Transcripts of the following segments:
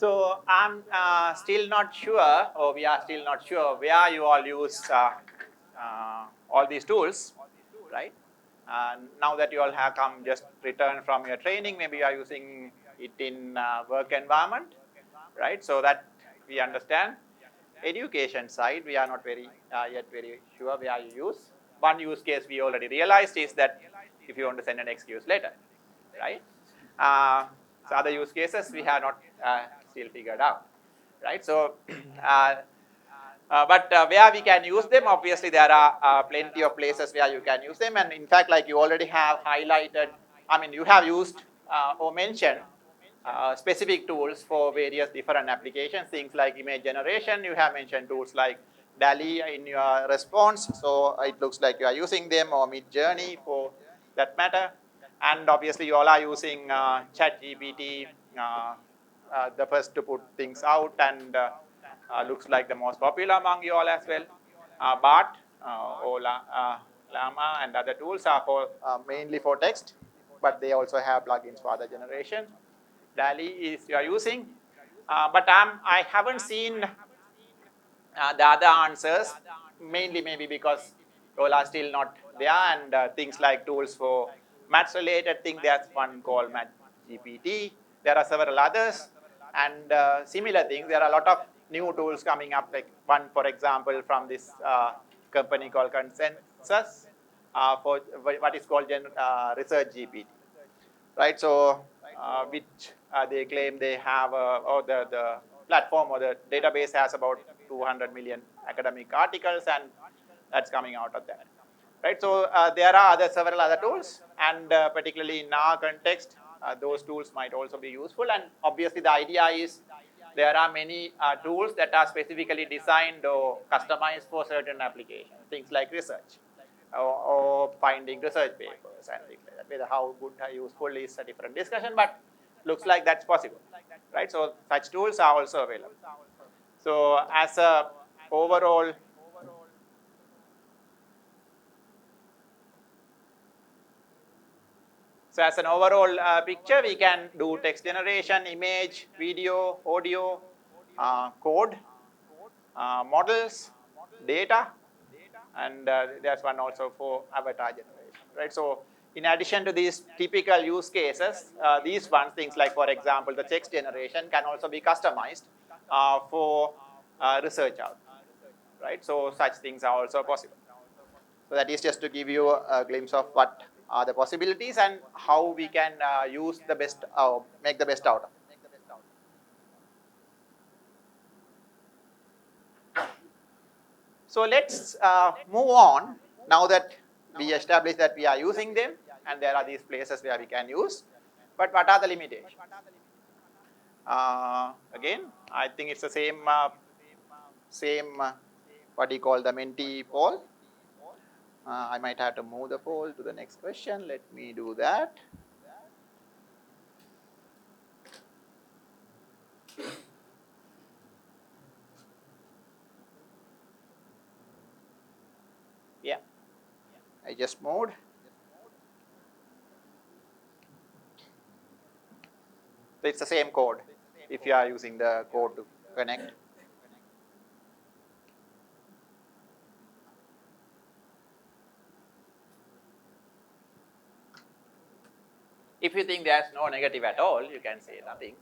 So I'm still not sure, or we are still not sure, where you all use all these tools, right? Now that you all have come just returned from your training, maybe you are using it in work environment, right? So that we understand. Education side, we are not yet very sure where you use. One use case we already realized is that if you want to send an excuse letter, right? So other use cases we have not still figured out, right? So, but where we can use them, obviously there are plenty of places where you can use them, and in fact, like you already have highlighted, I mean, you have used or mentioned specific tools for various different applications, things like image generation. You have mentioned tools like DALI in your response, so it looks like you are using them, or Midjourney for that matter. And obviously you all are using ChatGPT, the first to put things out, and looks like the most popular among you all as well. BART or Llama and other tools are for mainly for text, but they also have plugins for other generation. DALI is you are using, but I haven't seen the other answers, mainly maybe because all are still not there, and things like tools for maths related thing, there's one called Math GPT. There are several others, and similar things. There are a lot of new tools coming up, like one, for example, from this company called Consensus for what is called Research GPT, right? So, which they claim they have, or the platform or the database has about 200 million academic articles, and that's coming out of that, right? So, there are several other tools, and particularly in our context, those tools might also be useful. And obviously, the idea is there are many tools that are specifically designed or customized for certain applications, things like research or finding research papers and things like that. Whether how good or useful is a different discussion, but looks like that's possible, right? So such tools are also available. So as a overall as an overall picture, we can do text generation, image, video, audio, code, models, data, and there's one also for avatar generation, right? So in addition to these typical use cases, these ones, things like, for example, the text generation can also be customized for research out, right? So such things are also possible. So that is just to give you a glimpse of what are the possibilities and how we can use the best, make the best out of it. So let's move on now that we established that we are using them and there are these places where we can use. But what are the limitations? Again, I think it's the same, what do you call the Menti poll. I might have to move the poll to the next question. Let me do that. Yeah, I just moved. So it's the same code if you are using the code to connect. If you think there's no negative at all, you can say nothing.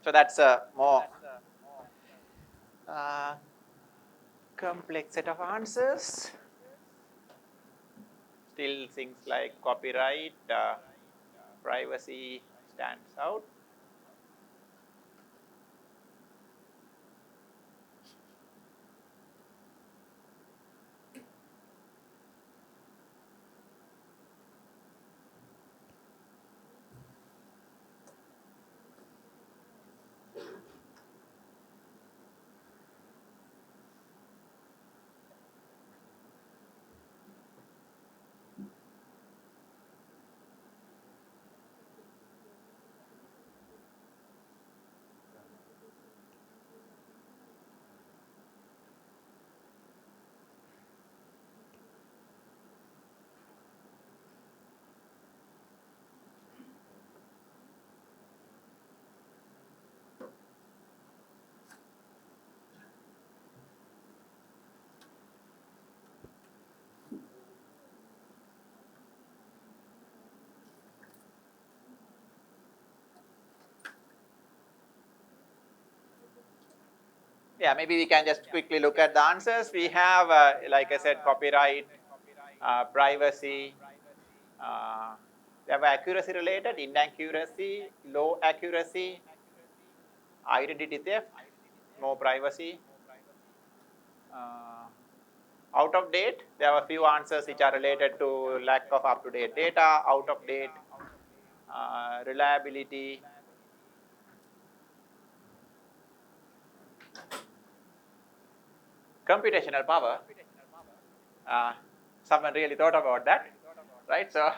So that's a more uh, complex set of answers. Still things like copyright, privacy stands out. Yeah, maybe we can just quickly look at the answers. We have, like I said, copyright, privacy. They have accuracy related, inaccuracy, low accuracy, identity theft, no privacy. Uh, Out of date, there are a few answers which are related to lack of up-to-date data, out of date, reliability. Computational power, uh, someone really thought about that, right? So,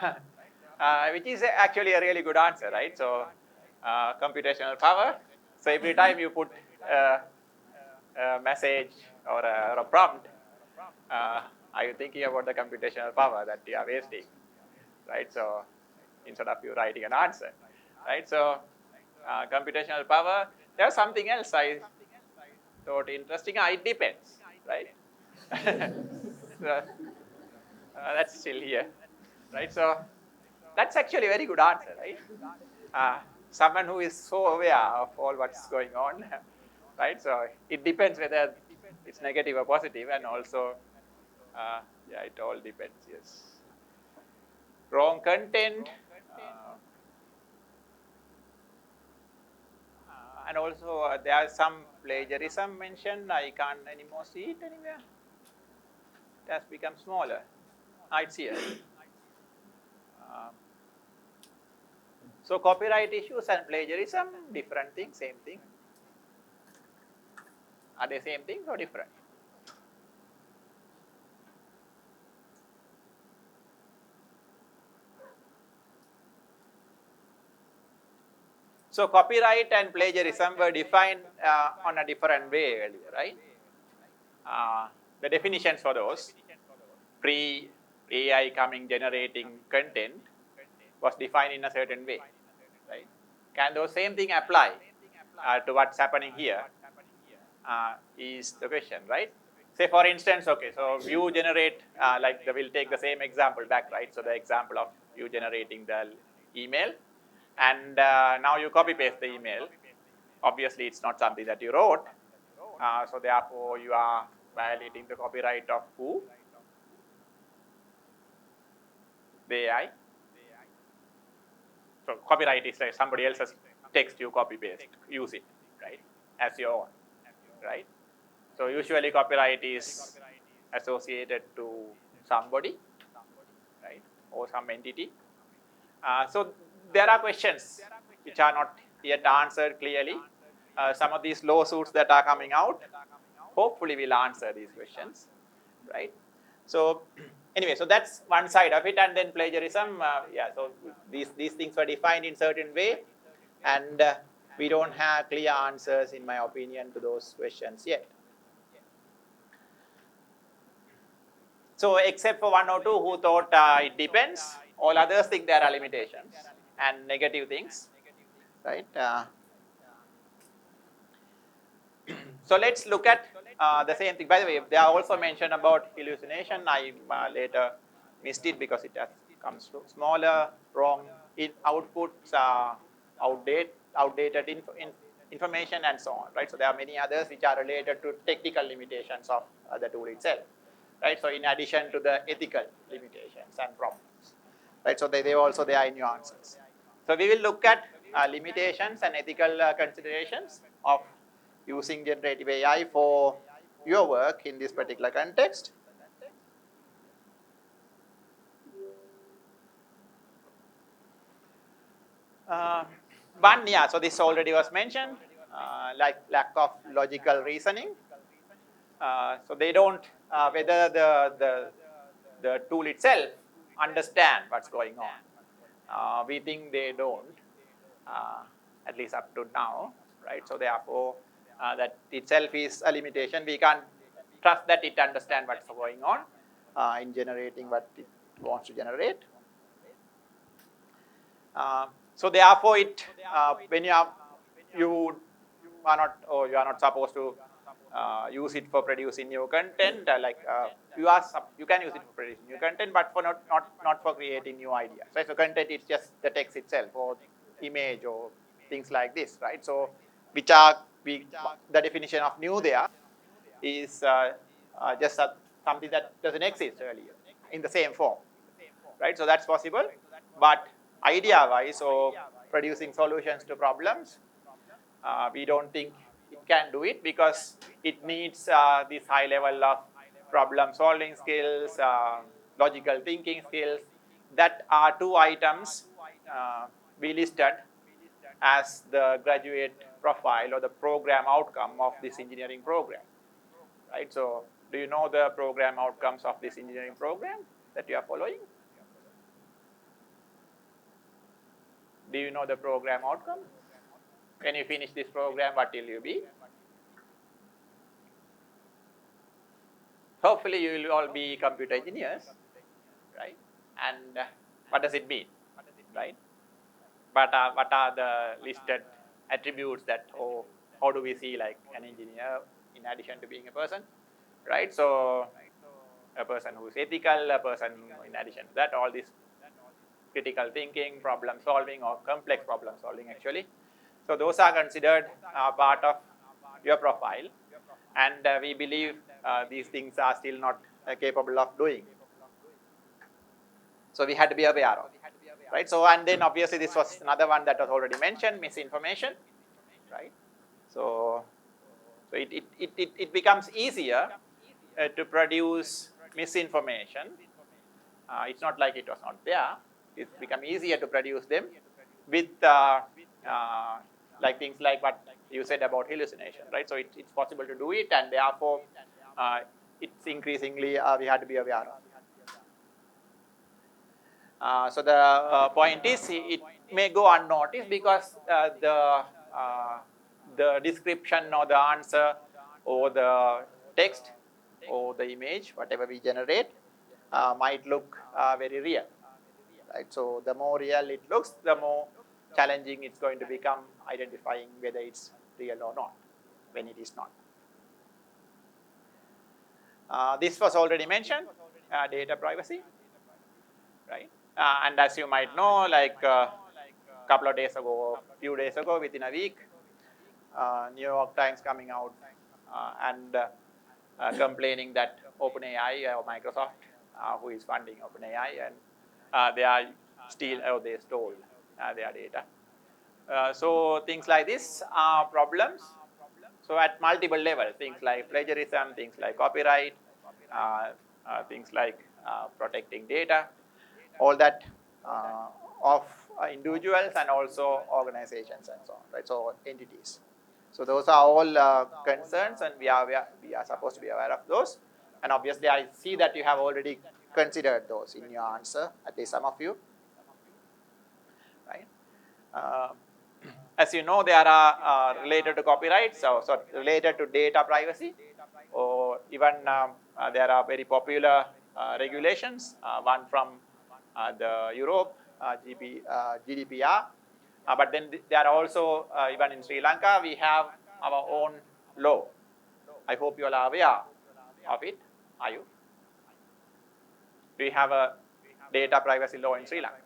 which is actually a really good answer, right? So, computational power. So, every time you put a message or a prompt, are you thinking about the computational power that you are wasting, right? So, instead of you writing an answer, right? So, computational power. There's something else I thought interesting. It depends, right? So, that's still here, right? So that's actually a very good answer, right? Someone who is so aware of all what's going on, right? So it depends whether it's negative or positive, and also, yeah, it all depends. Yes. Wrong content, uh, and also there are some plagiarism mentioned. I can't anymore see it anywhere. It has become smaller. It's here. Uh, so copyright issues and plagiarism, different thing, same thing. Are they same thing or different? So copyright and plagiarism were defined on a different way earlier, right? The definitions for those pre-AI coming generating content was defined in a certain way, right? Can those same thing apply to what's happening here? Is the question, right? Say for instance, okay, so you generate, like we'll take the same example back, right? So the example of you generating the email, and now you copy paste the email. Obviously, it's not something that you wrote, so therefore you are violating the copyright of who? The AI. So copyright is like somebody else's text you copy paste, use it, right, as your own, right? So usually copyright is associated to somebody, right, or some entity. So there are questions which are not yet answered clearly. Some of these lawsuits that are coming out, hopefully will answer these questions, right? So anyway, so that's one side of it, and then plagiarism. Yeah, so these things were defined in certain way, and we don't have clear answers, in my opinion, to those questions yet. So except for one or two who thought it depends, all others think there are limitations and negative things, right? So let's look at the same thing. By the way, they are also mentioned about hallucination. I later missed it because it has comes to smaller, wrong in outputs, outdated information and so on, right? So there are many others which are related to technical limitations of the tool itself, right? So in addition to the ethical limitations and problems, right? So they also there are nuances. So we will look at limitations and ethical considerations of using generative AI for your work in this particular context. Uh, One, yeah, so this already was mentioned, like lack of logical reasoning. So they don't, whether the tool itself understand what's going on. We think they don't, at least up to now, right? So therefore, that itself is a limitation. We can't trust that it understands what's going on in generating what it wants to generate. So therefore, when you are not, or you are not supposed to use it for producing new content. You can use it for producing new content, but for not for creating new ideas. Right? So content is just the text itself, or image, or things like this. Right? So the definition of new there is just something that doesn't exist earlier in the same form. Right? So that's possible, but idea-wise, or producing solutions to problems, we don't think it can do it, because it needs this high level of problem solving skills, logical thinking skills. That are two items we listed as the graduate profile or the program outcome of this engineering program. Right? So do you know the program outcomes of this engineering program that you are following? Do you know the program outcome? When you finish this program, what will you be? Hopefully, you will all be computer engineers, right? And what does it mean, right? What are the listed attributes that, or how do we see like an engineer in addition to being a person, right? So a person who is ethical, a person in addition to that, all this critical thinking, problem solving, or complex problem solving actually. So those are considered part of your profile, and we believe these things are still not capable of doing. So we had to be aware of, right? So, and then obviously this was another one that was already mentioned, misinformation, right? So it becomes easier to produce misinformation. It's not like it was not there. It's become easier to produce them with like things like what you said about hallucination, right? So it's possible to do it, and therefore it's increasingly we had to be aware of. So the point is, it may go unnoticed because the description or the answer or the text or the image, whatever we generate, might look very real, right? So the more real it looks, the more challenging it's going to become identifying whether it's real or not when it is not. This was already mentioned, data privacy, right? And as you might know, like a couple of days ago, a few days ago, within a week, New York Times coming out and complaining that OpenAI or Microsoft, who is funding OpenAI, and they stole their data. So things like this are problems. So at multiple levels, things like plagiarism, things like copyright, things like protecting data, all that of individuals and also organizations and so on, right? So entities. So those are all concerns, and we are supposed to be aware of those. And obviously, I see that you have already considered those in your answer, at least some of you, right? As you know, they are related to copyright, so related to data privacy, or even there are very popular regulations, one from the Europe, GDPR, but then there are also, even in Sri Lanka, we have our own law. I hope you all are aware of it. Are you? Do you have a data privacy law in Sri Lanka,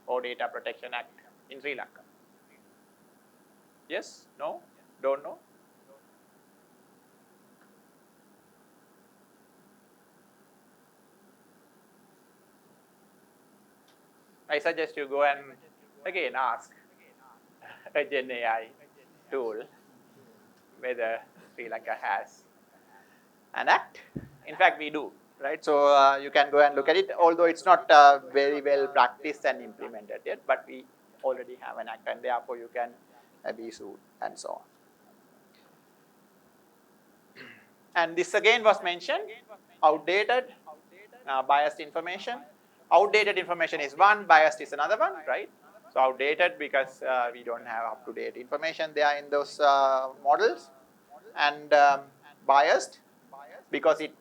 or Data Protection Act in Sri Lanka? Yes? No? Don't know? I suggest you go and again ask a GenAI tool whether Sri Lanka has an act. In fact, we do, right? So you can go and look at it, although it's not very well practiced and implemented yet, but we already have an act, and therefore you can be sued and so on. And this again was mentioned, outdated, biased information. Outdated information is one, biased is another one, right? So outdated because we don't have up-to-date information there in those models, and biased because it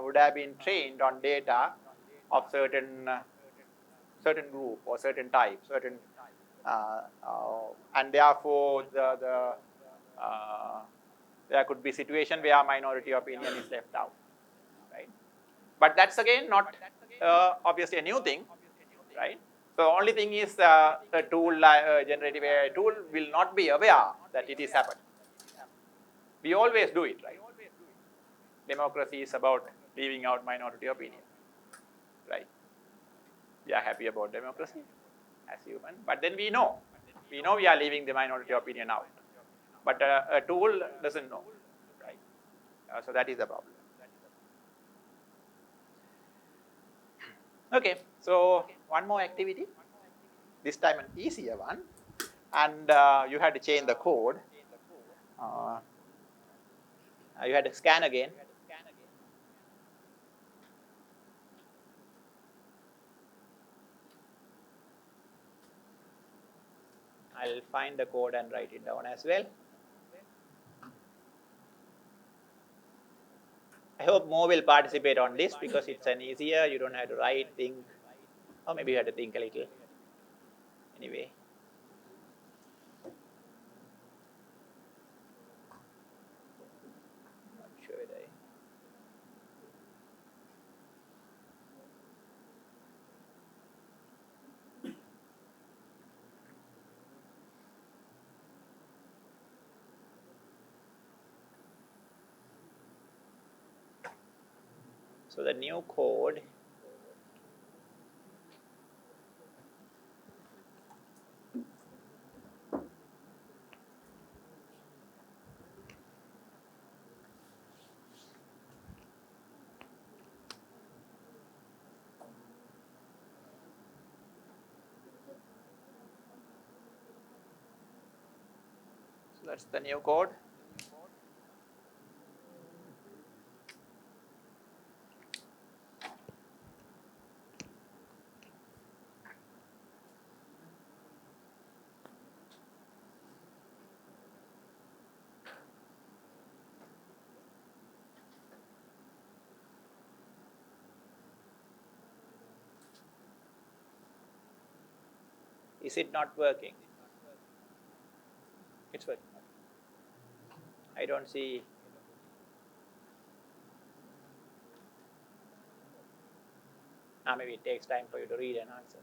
would have been trained on data of certain group or certain type, and therefore there could be situation where minority opinion is left out, right? But that's again not obviously a new thing, right? So only thing is a tool like generative AI tool will not be aware that it is happening. We always do it, right? Democracy is about leaving out minority opinion, right? We are happy about democracy as human, but then we know we are leaving the minority opinion out. But a tool doesn't know, right? So that is the problem. Okay, so one more activity, this time an easier one, and you had to change the code. You had to scan again. I'll find the code and write it down as well. I hope more will participate on this because it's an easier, you don't have to write, think, or maybe you have to think a little. Anyway. Not sure whether so the new code so that's the new code. Is it not working? It's working. I don't see. Maybe it takes time for you to read and answer.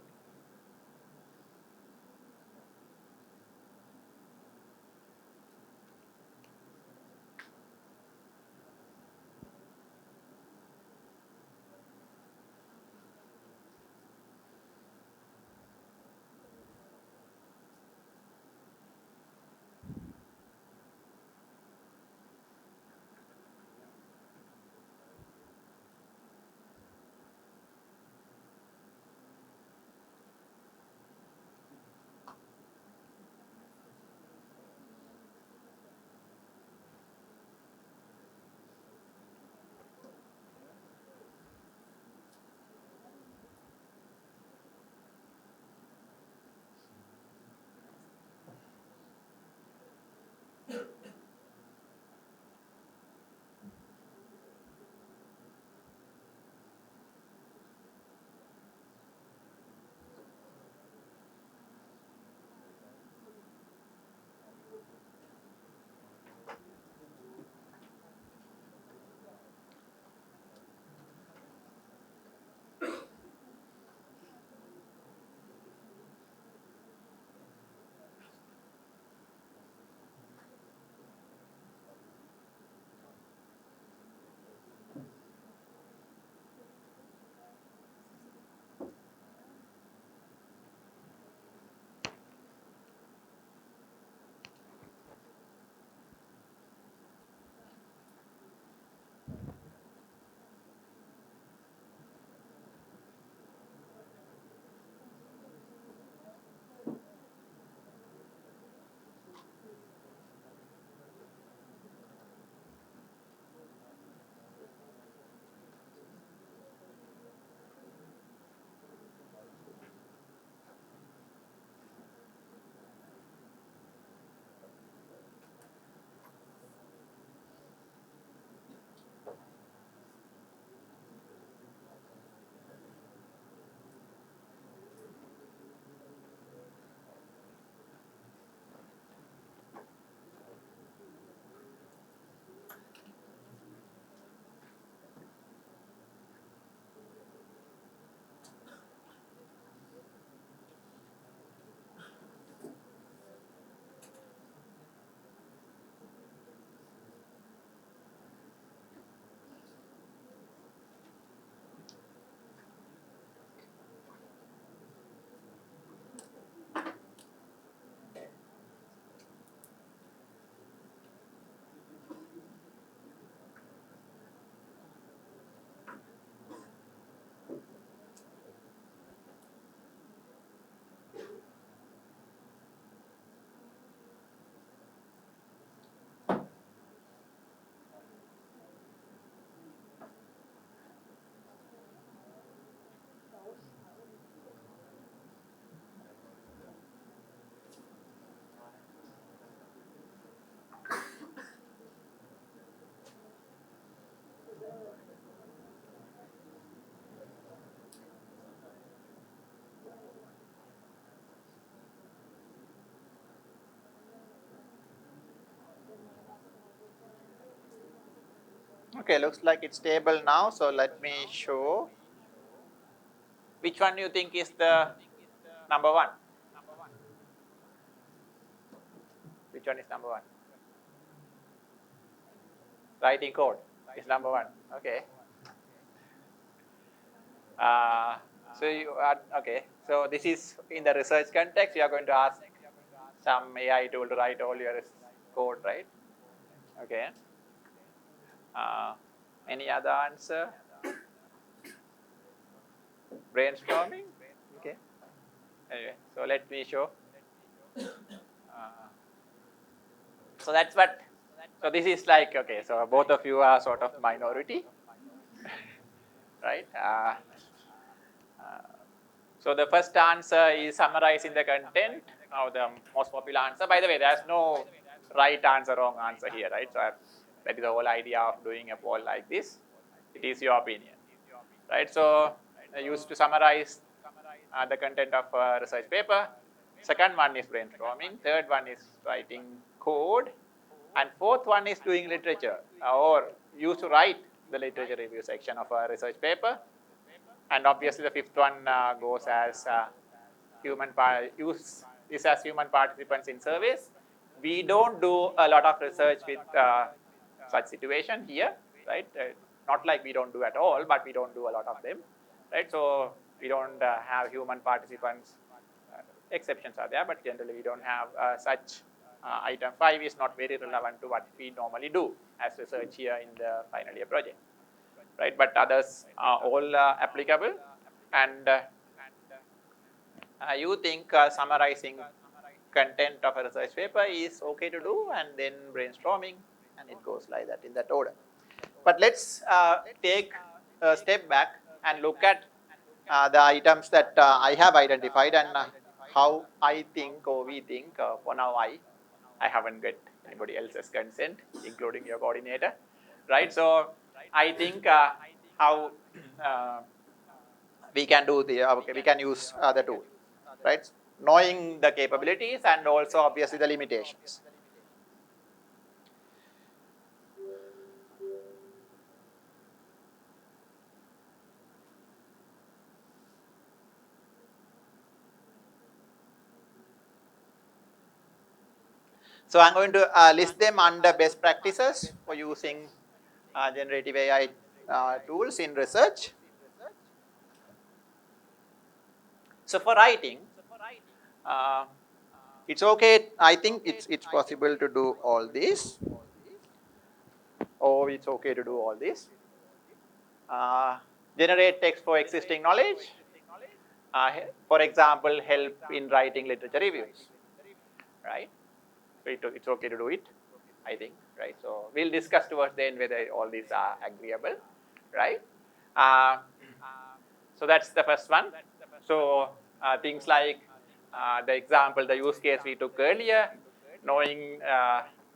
Okay, looks like it's stable now. So let me show. Which one you think is the number one? Which one is number one? Writing code is number one. Okay. Uh, so you are okay. So this is in the research context. You are going to ask some AI tool to write all your code, right? Okay. Uh, any other answer? Brainstorming. Okay. Anyway, so let me show. Uh, so that's what. So this is like okay. So both of you are sort of minority, right? Uh, so the first answer is summarizing the content. Now the most popular answer. By the way, there's no right answer, wrong answer here, right? So that is the whole idea of doing a poll like this. It is your opinion, right? So I used to summarize the content of a research paper. Second one is brainstorming. Third one is writing code. And fourth one is doing literature or used to write the literature review section of a research paper. And obviously the fifth one goes as use this as human participants in surveys. We don't do a lot of research with such situation here, right? Not like we don't do at all, but we don't do a lot of them, right? So we don't have human participants. Exceptions are there, but generally we don't have such. Item 5 is not very relevant to what we normally do as research here in the final year project, right? But others are all applicable. And you think summarizing content of a research paper is okay to do, and then brainstorming, and it goes like that in that order. But let's take a step back and look at the items that I have identified and how I think or we think. For now, I haven't got anybody else's consent, including your coordinator, right? So I think how uh, we can do the okay, we can use the tool, right? Knowing the capabilities and also obviously the limitations. So I'm going to list them under best practices for using generative AI tools in research. So for writing, uh, it's okay. I think it's possible to do all this, or it's okay to do all this. Uh, Generate text for existing knowledge. For example, help in writing literature reviews, right? So it's okay to do it, I think, right? So we'll discuss towards the end whether all these are agreeable, right? Uh, so that's the first one. So things like the example, the use case we took earlier, knowing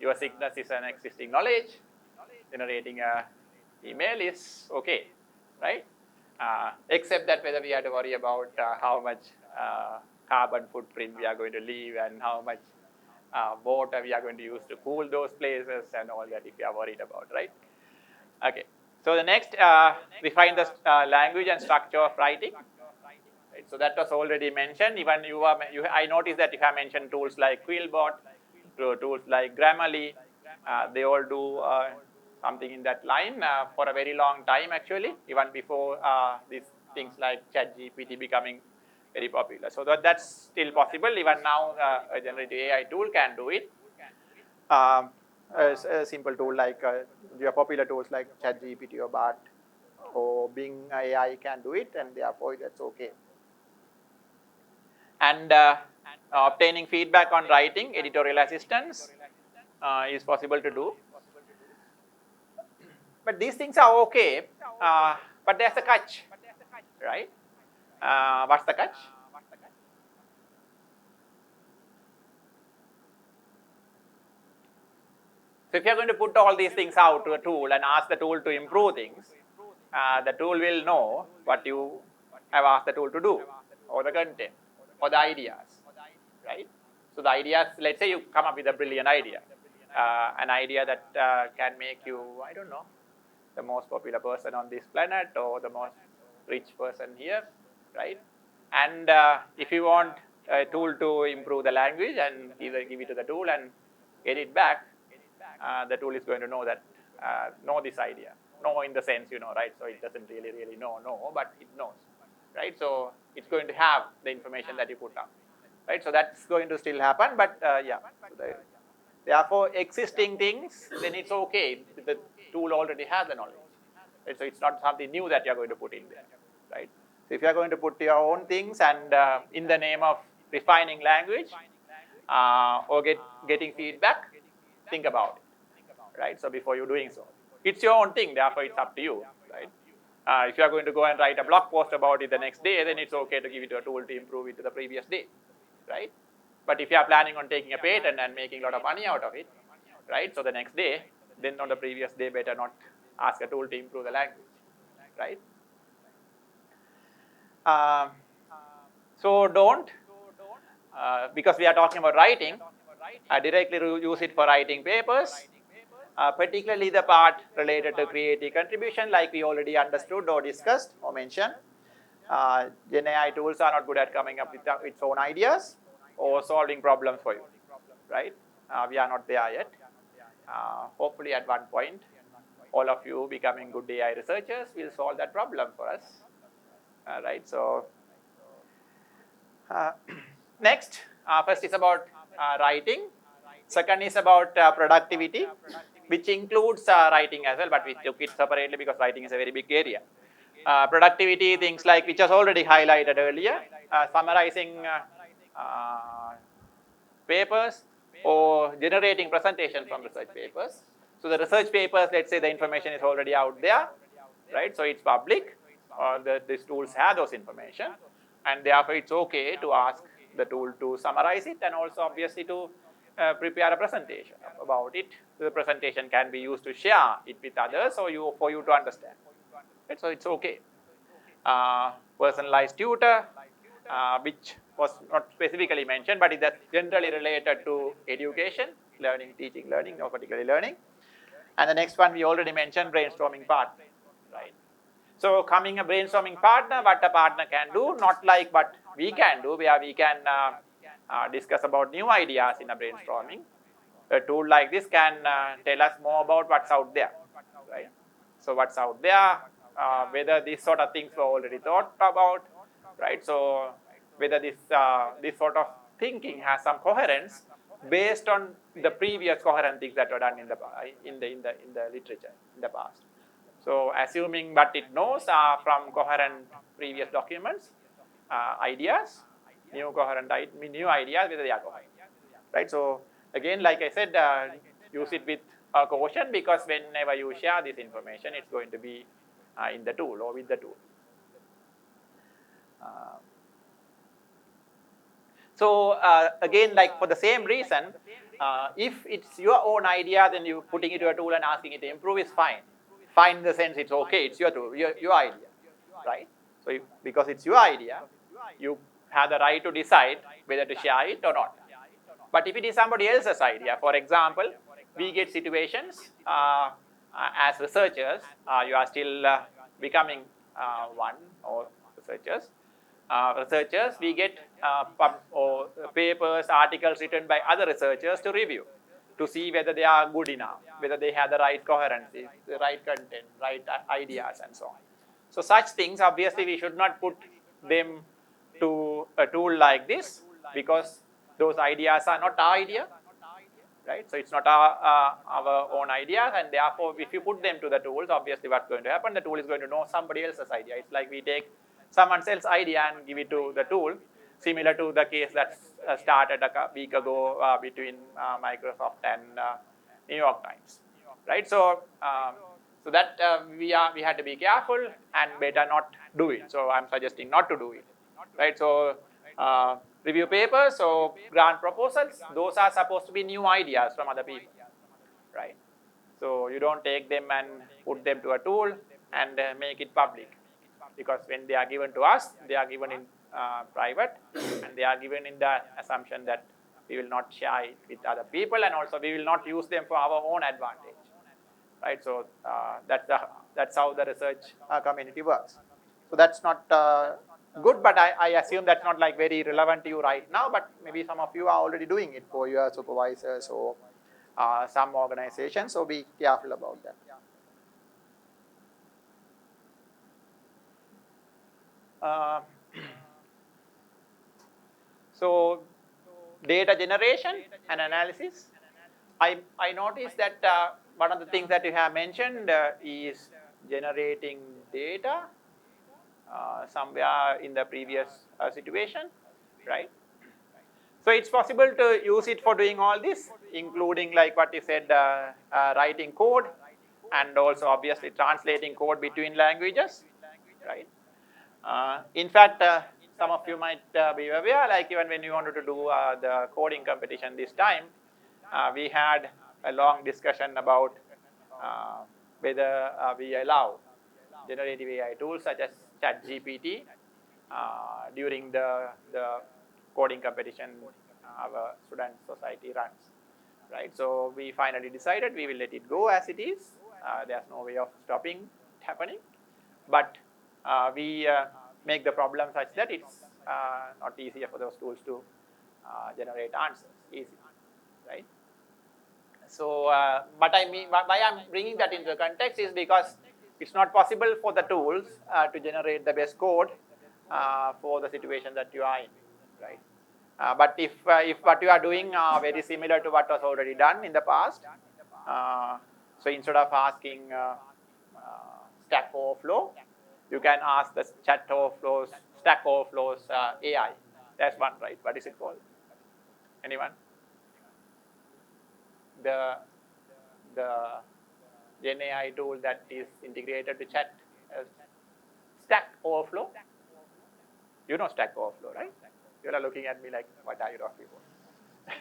your sickness is an existing knowledge, generating a email is okay, right? Except that whether we have to worry about how much carbon footprint we are going to leave and how much water we are going to use to cool those places and all that if you are worried about, right? Okay. So the next, refine the language and structure of writing. Right? So that was already mentioned. Even I noticed that you have mentioned tools like Quillbot, tools like Grammarly. They all do something in that line for a very long time, actually, even before these things like ChatGPT becoming very popular. So that's still possible. Even now, a generative AI tool can do it. A simple tool like your popular tools like ChatGPT or BART or Bing AI can do it, and therefore that's okay. And obtaining feedback on writing, editorial assistance is possible to do. But these things are okay, but there's a catch, right? What's the catch? So if you're going to put all these things out to a tool and ask the tool to improve things, the tool will know what you have asked the tool to do, or the content, or the ideas, right? So the ideas, let's say you come up with a brilliant idea, an idea that can make you, I don't know, the most popular person on this planet or the most rich person here, right? And if you want a tool to improve the language and either give it to the tool and get it back, the tool is going to know that, know this idea. Know in the sense, right? So it doesn't really know, but it knows, right? So it's going to have the information that you put down, right? So that's going to still happen, but yeah. So therefore, existing things, then it's okay. The tool already has the knowledge, right? So it's not something new that you're going to put in there, right? So if you're going to put your own things and in the name of refining language or getting feedback, think about it, right? So before you're doing so, it's your own thing. Therefore, it's up to you, right? If you are going to go and write a blog post about it the next day, then it's okay to give it to a tool to improve it to the previous day, right? But if you are planning on taking a patent and making a lot of money out of it, right? So the next day, then on the previous day, better not ask a tool to improve the language, right? So don't, because we are talking about writing, directly use it for writing papers, particularly the part related to creative contribution, like we already understood or discussed or mentioned. GenAI tools are not good at coming up with its own ideas or solving problems for you, right? We are not there yet. Hopefully at one point, all of you becoming good AI researchers will solve that problem for us, right? So next, first is about writing. Second is about productivity, which includes writing as well, but we took it separately because writing is a very big area. Productivity, things like, which was already highlighted earlier, summarizing papers or generating presentations from research papers. So the research papers, let's say the information is already out there, right? So it's public, or these tools have those information, and therefore it's okay to ask the tool to summarize it and also obviously to prepare a presentation about it. The presentation can be used to share it with others or for you to understand, right? So it's okay. Personalized tutor, which was not specifically mentioned, but that's generally related to education, learning, teaching, learning, no particularly learning. And the next one we already mentioned, brainstorming partner, right? So coming a brainstorming partner, what a partner can do, not like what we can do, where we can discuss about new ideas in a brainstorming. A tool like this can tell us more about what's out there, right? So what's out there, whether these sort of things were already thought about, right? So whether this sort of thinking has some coherence based on the previous coherent things that were done in the literature in the past. So assuming what it knows from coherent previous documents, ideas, new ideas, whether they are coherent, right? So again, like I said, use it with caution, because whenever you share this information, it's going to be in the tool or with the tool. So again, like for the same reason, if it's your own idea, then you putting it to a tool and asking it to improve is fine. Fine in the sense it's okay, it's your tool, your idea, right? So because it's your idea, you have the right to decide whether to share it or not. But if it is somebody else's idea, for example, we get situations as researchers, you are still becoming one or researchers. We get papers, articles written by other researchers to review, to see whether they are good enough, whether they have the right coherency, the right content, right ideas, and so on. So such things, obviously, we should not put them to a tool like this, because those ideas are not our idea, right? So it's not our own ideas, and therefore, if you put them to the tools, obviously what's going to happen, the tool is going to know somebody else's idea. It's like we take someone else's idea and give it to the tool, similar to the case that started a week ago between Microsoft and New York Times, right? So so that we had to be careful and better not do it. So I'm suggesting not to do it, right? So review papers, so grant proposals, those are supposed to be new ideas from other people, right? So you don't take them and put them to a tool and make it public, because when they are given to us, they are given in private, and they are given in the assumption that we will not share it with other people, and also we will not use them for our own advantage, right? So that's how the research community works. So that's not good, but I assume that's not like very relevant to you right now, but maybe some of you are already doing it for your supervisors or some organizations, so be careful about that. So data generation and analysis. I noticed that one of the things that you have mentioned is generating data somewhere in the previous situation, right? So it's possible to use it for doing all this, including like what you said, writing code, and also obviously translating code between languages, right? In fact, some of you might be aware, like even when you wanted to do the coding competition this time, we had a long discussion about whether we allow generative AI tools such as ChatGPT during the coding competition our student society runs, right? So we finally decided we will let it go as it is. There's no way of stopping it happening, but we make the problem such that it's not easier for those tools to generate answers easily, right? So, but I mean, why I'm bringing that into context is because it's not possible for the tools to generate the best code for the situation that you are in, right? But if what you are doing very similar to what was already done in the past, so instead of asking Stack Overflow, you can ask the Chat Overflows, Stack Overflows AI. That's one, right? What is it called? Anyone? The GenAI tool that is integrated to Chat Stack Overflow. You know Stack Overflow, right? You are looking at me like, what are you talking about?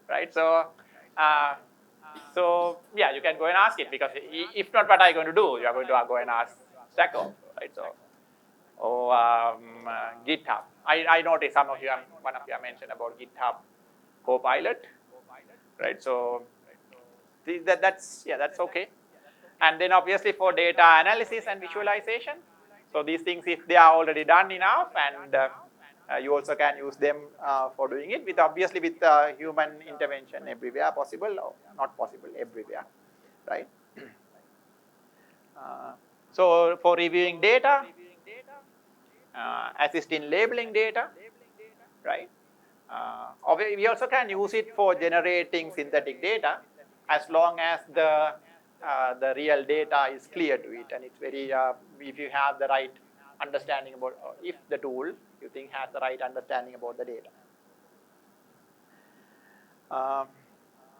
Right? So yeah, you can go and ask it, because if not, what are you going to do? You are going to go and ask Stack Overflow, right? So, or GitHub. I noticed some of you, one of you mentioned about GitHub Copilot, right? So that's okay. And then obviously for data analysis and visualization, so these things, if they are already done enough, and you also can use them for doing it with, obviously with human intervention everywhere possible, or not possible everywhere, right? So for reviewing data, assist in labeling data, right? We also can use it for generating synthetic data, as long as the real data is clear to it, and it's very if you have the right understanding about, if the tool you think has the right understanding about the data.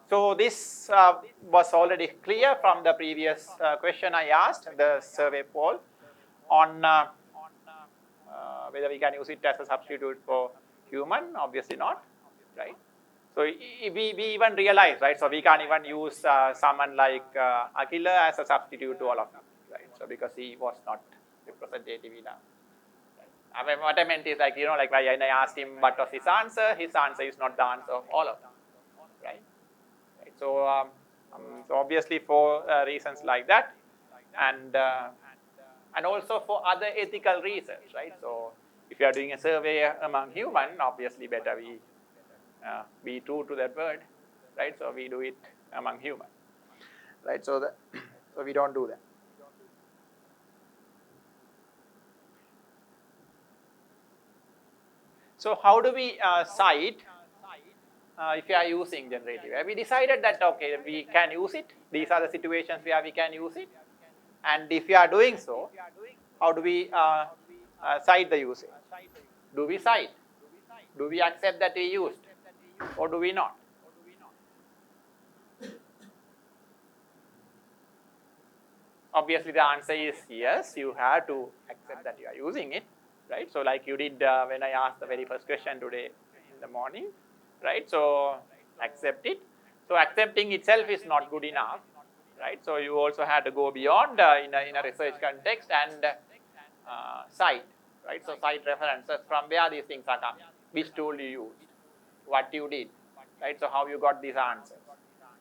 So this was already clear from the previous question I asked, the survey poll, on whether we can use it as a substitute for human. Obviously not, right? So we even realize, right? So we can't even use someone like Akila as a substitute to all of them, right? So because he was not representative enough. I mean, what I meant is, like, like when I asked him what was his answer is not the answer of all of them, right? So, so obviously for reasons like that, and also for other ethical reasons, right? So if you are doing a survey among humans, obviously better we be true to that word, right? So we do it among humans, right? So so we don't do that. So how do we cite if you are using generative AI? We decided that, okay, we can use it. These are the situations where we can use it. And if we are doing so, how do we cite the usage? Do we cite? Do we accept that we used? Or do we not? Obviously, the answer is yes, you have to accept that you are using it, right? So like you did when I asked the very first question today in the morning, right? So accept it. So accepting itself is not good enough, right? So you also had to go beyond in a research context and cite, right? So cite references from where these things are coming, which tool you used, what you did, right? So how you got these answers,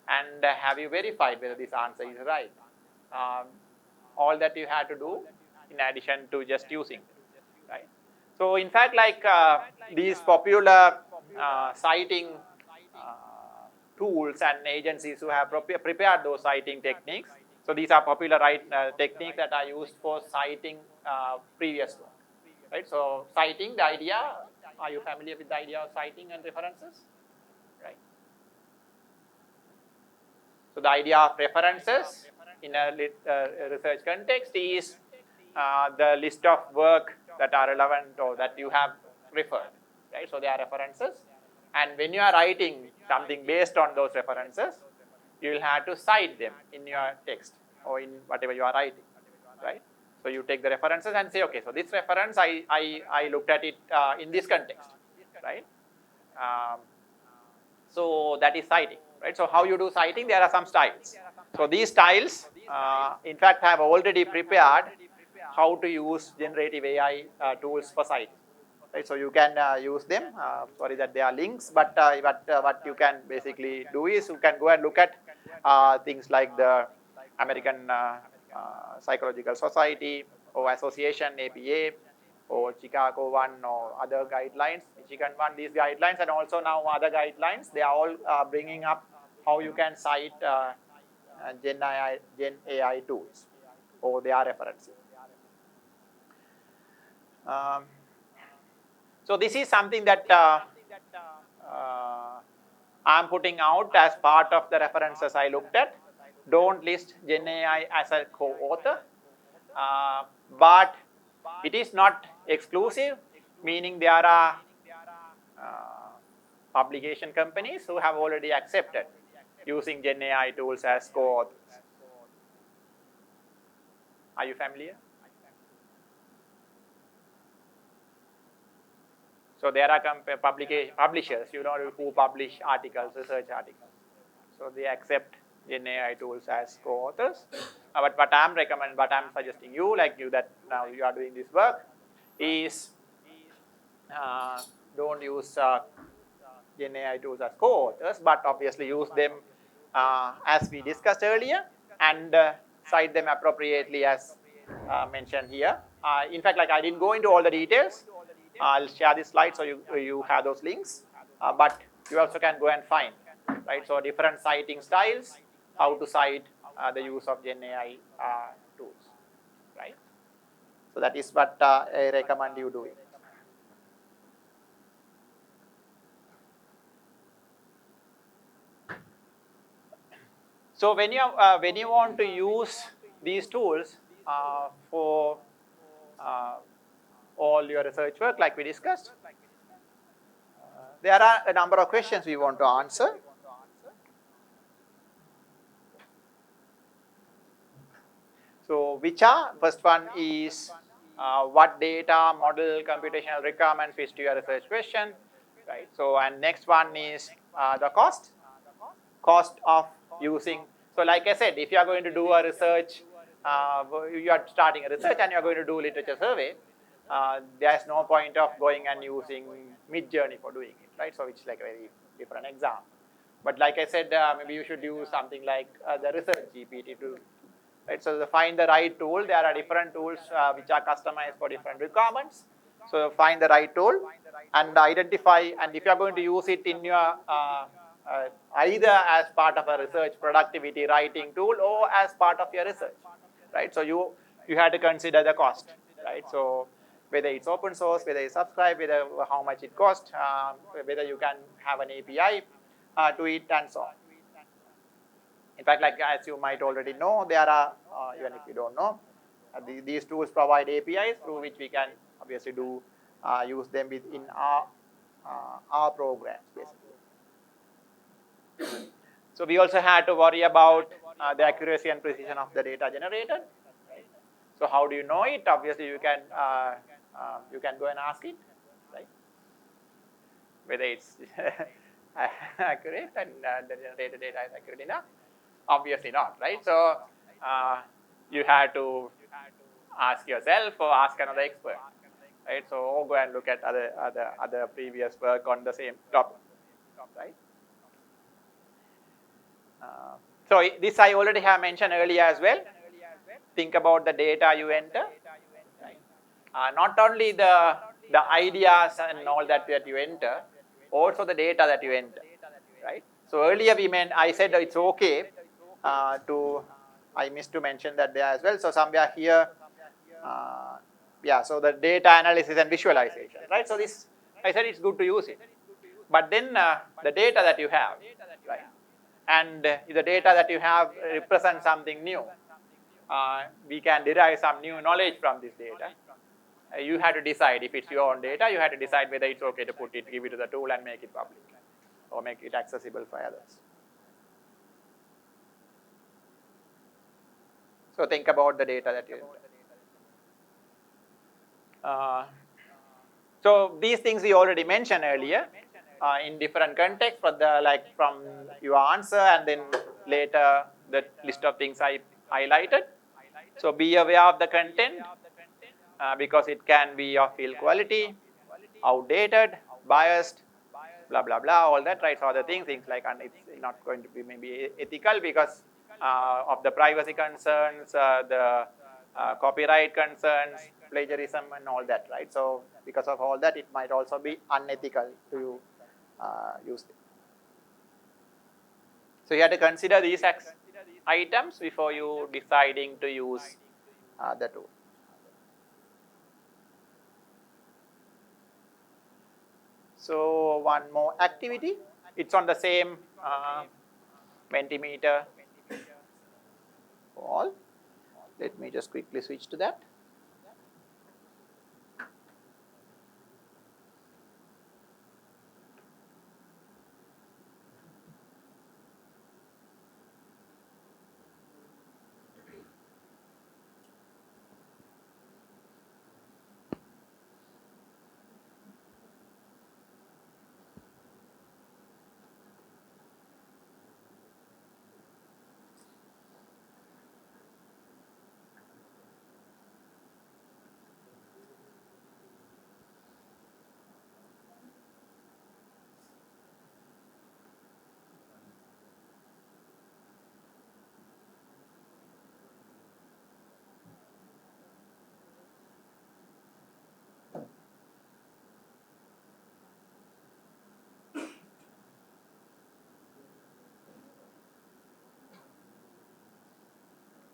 and have you verified whether this answer is right? all that you had to do in addition to just using, right? So in fact, like these popular citing tools and agencies who have prepared those citing techniques. So these are popular techniques that are used for citing previous work, right? So citing, the idea, are you familiar with the idea of citing and references, right? So the idea of references in a research context is the list of work that are relevant or that you have referred, right? So they are references, and when you are writing something based on those references, you will have to cite them in your text or in whatever you are writing, right? So you take the references and say, okay, so this reference I looked at it in this context, right? Um, so that is citing, right? So how you do citing, there are some styles. So these styles, in fact, have already prepared how to use generative AI tools for citing, right? So you can use them. Sorry that they are links, but what you can basically do is you can go and look at things like the American Psychological Society or Association, APA, or Chicago one or other guidelines, Michigan one, these guidelines, and also now other guidelines, they are all bringing up how you can cite GenAI tools or their references. So this is something that I'm putting out as part of the references I looked at. Don't list GenAI as a co-author, but it is not exclusive, meaning there are publication companies who have already accepted using GenAI tools as co-authors. Are you familiar? So there are publishers, you know, who publish articles, research articles. So they accept GenAI tools as co-authors. But what I'm suggesting you, like you that now you are doing this work, is don't use GenAI tools as co-authors, but obviously use them as we discussed earlier, and cite them appropriately as mentioned here. In fact, like I didn't go into all the details. I'll share this slide so you have those links, but you also can go and find, right? So different citing styles, how to cite the use of GenAI tools, right? So that is what I recommend you doing. So when you want to use these tools for all your research work, like we discussed, there are a number of questions we want to answer. So which are, first one is what data, model, computational requirements fits to your research question, right? So, and next one is the cost of using. So like I said, if you are going to do a research, you are starting a research and you are going to do literature survey, there is no point of going and using Midjourney for doing it, right? So it's like a very different example. But like I said, maybe you should use something like the research GPT to, right? So to find the right tool, there are different tools which are customized for different requirements. So find the right tool and identify, and if you are going to use it in your either as part of a research productivity writing tool or as part of your research, right? So you have to consider the cost, right? So whether it's open source, whether it's subscribe, whether how much it costs, whether you can have an API to it, and so on. In fact, like as you might already know, there are, even if you don't know, these tools provide APIs through which we can obviously do use them within our programs, basically. So we also had to worry about the accuracy and precision of the data generated. Right? So how do you know it? Obviously, you can go and ask it, right? Whether it's accurate and the generated data is accurate enough. Obviously not, right? So you have to ask yourself or ask another expert, right? So or go and look at other previous work on the same topic, right? So this I already have mentioned earlier as well. think about the data you enter, right? Not only the ideas and all that you enter, also the data that you enter, right? So earlier I said it's okay I missed to mention that there as well. So somewhere here, yeah, so the data analysis and visualization, right? So this, I said it's good to use it. But then the data that you have, right? And if the data that you have represents something new, we can derive some new knowledge from this data. You have to decide if it's your own data, you have to decide whether it's okay to put it, give it to the tool and make it public or make it accessible for others. So think about the data that you enter. So these things we already mentioned earlier in different contexts, for the like from your answer and then later the list of things I highlighted. So be aware of the content because it can be of ill quality, outdated, biased, blah blah blah, all that, right? So other things like, and it's not going to be maybe ethical because of the privacy concerns, the copyright concerns, plagiarism and all that, right? So because of all that, it might also be unethical to use it. So you have to consider these items before you deciding to use the tool. So one more activity, it's on the same Mentimeter wall. Let me just quickly switch to that.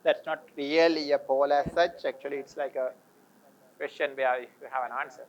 That's not really a poll as such. Actually, it's like a question where you have an answer.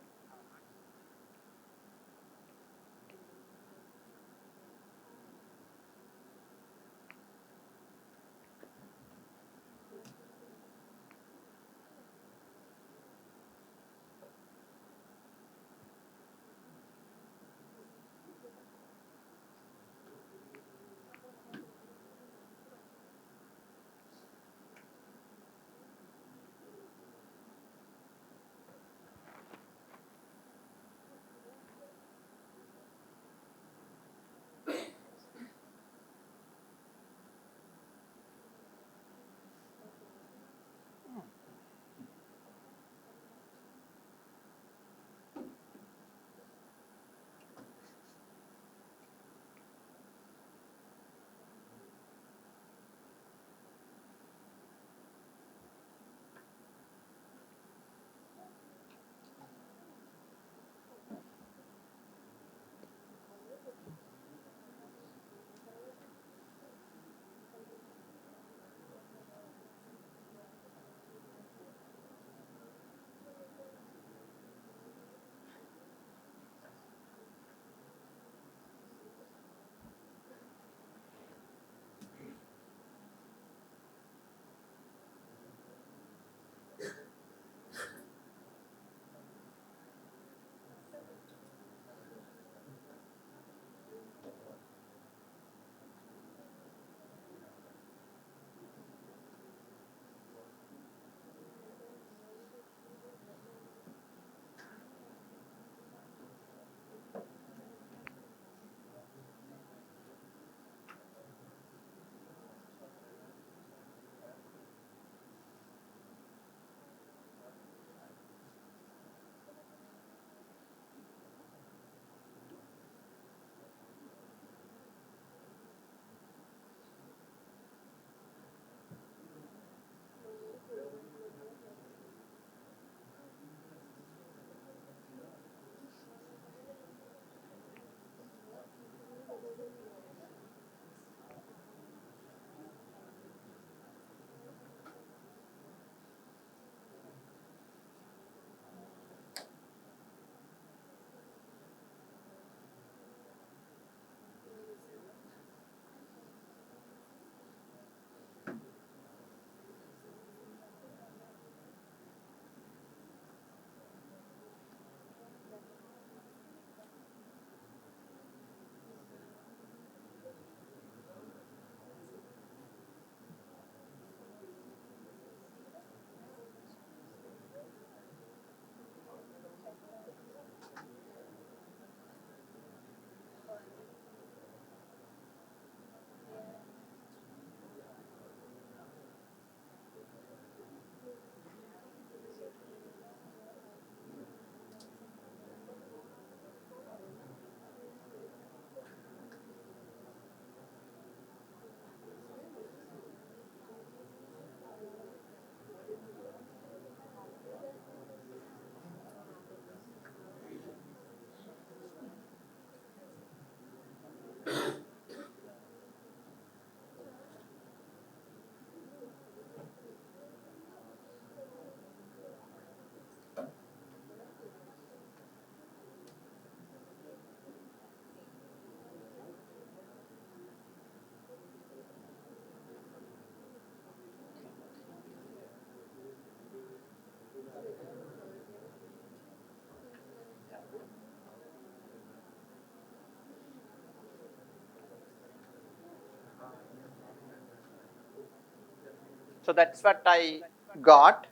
So that's what I got.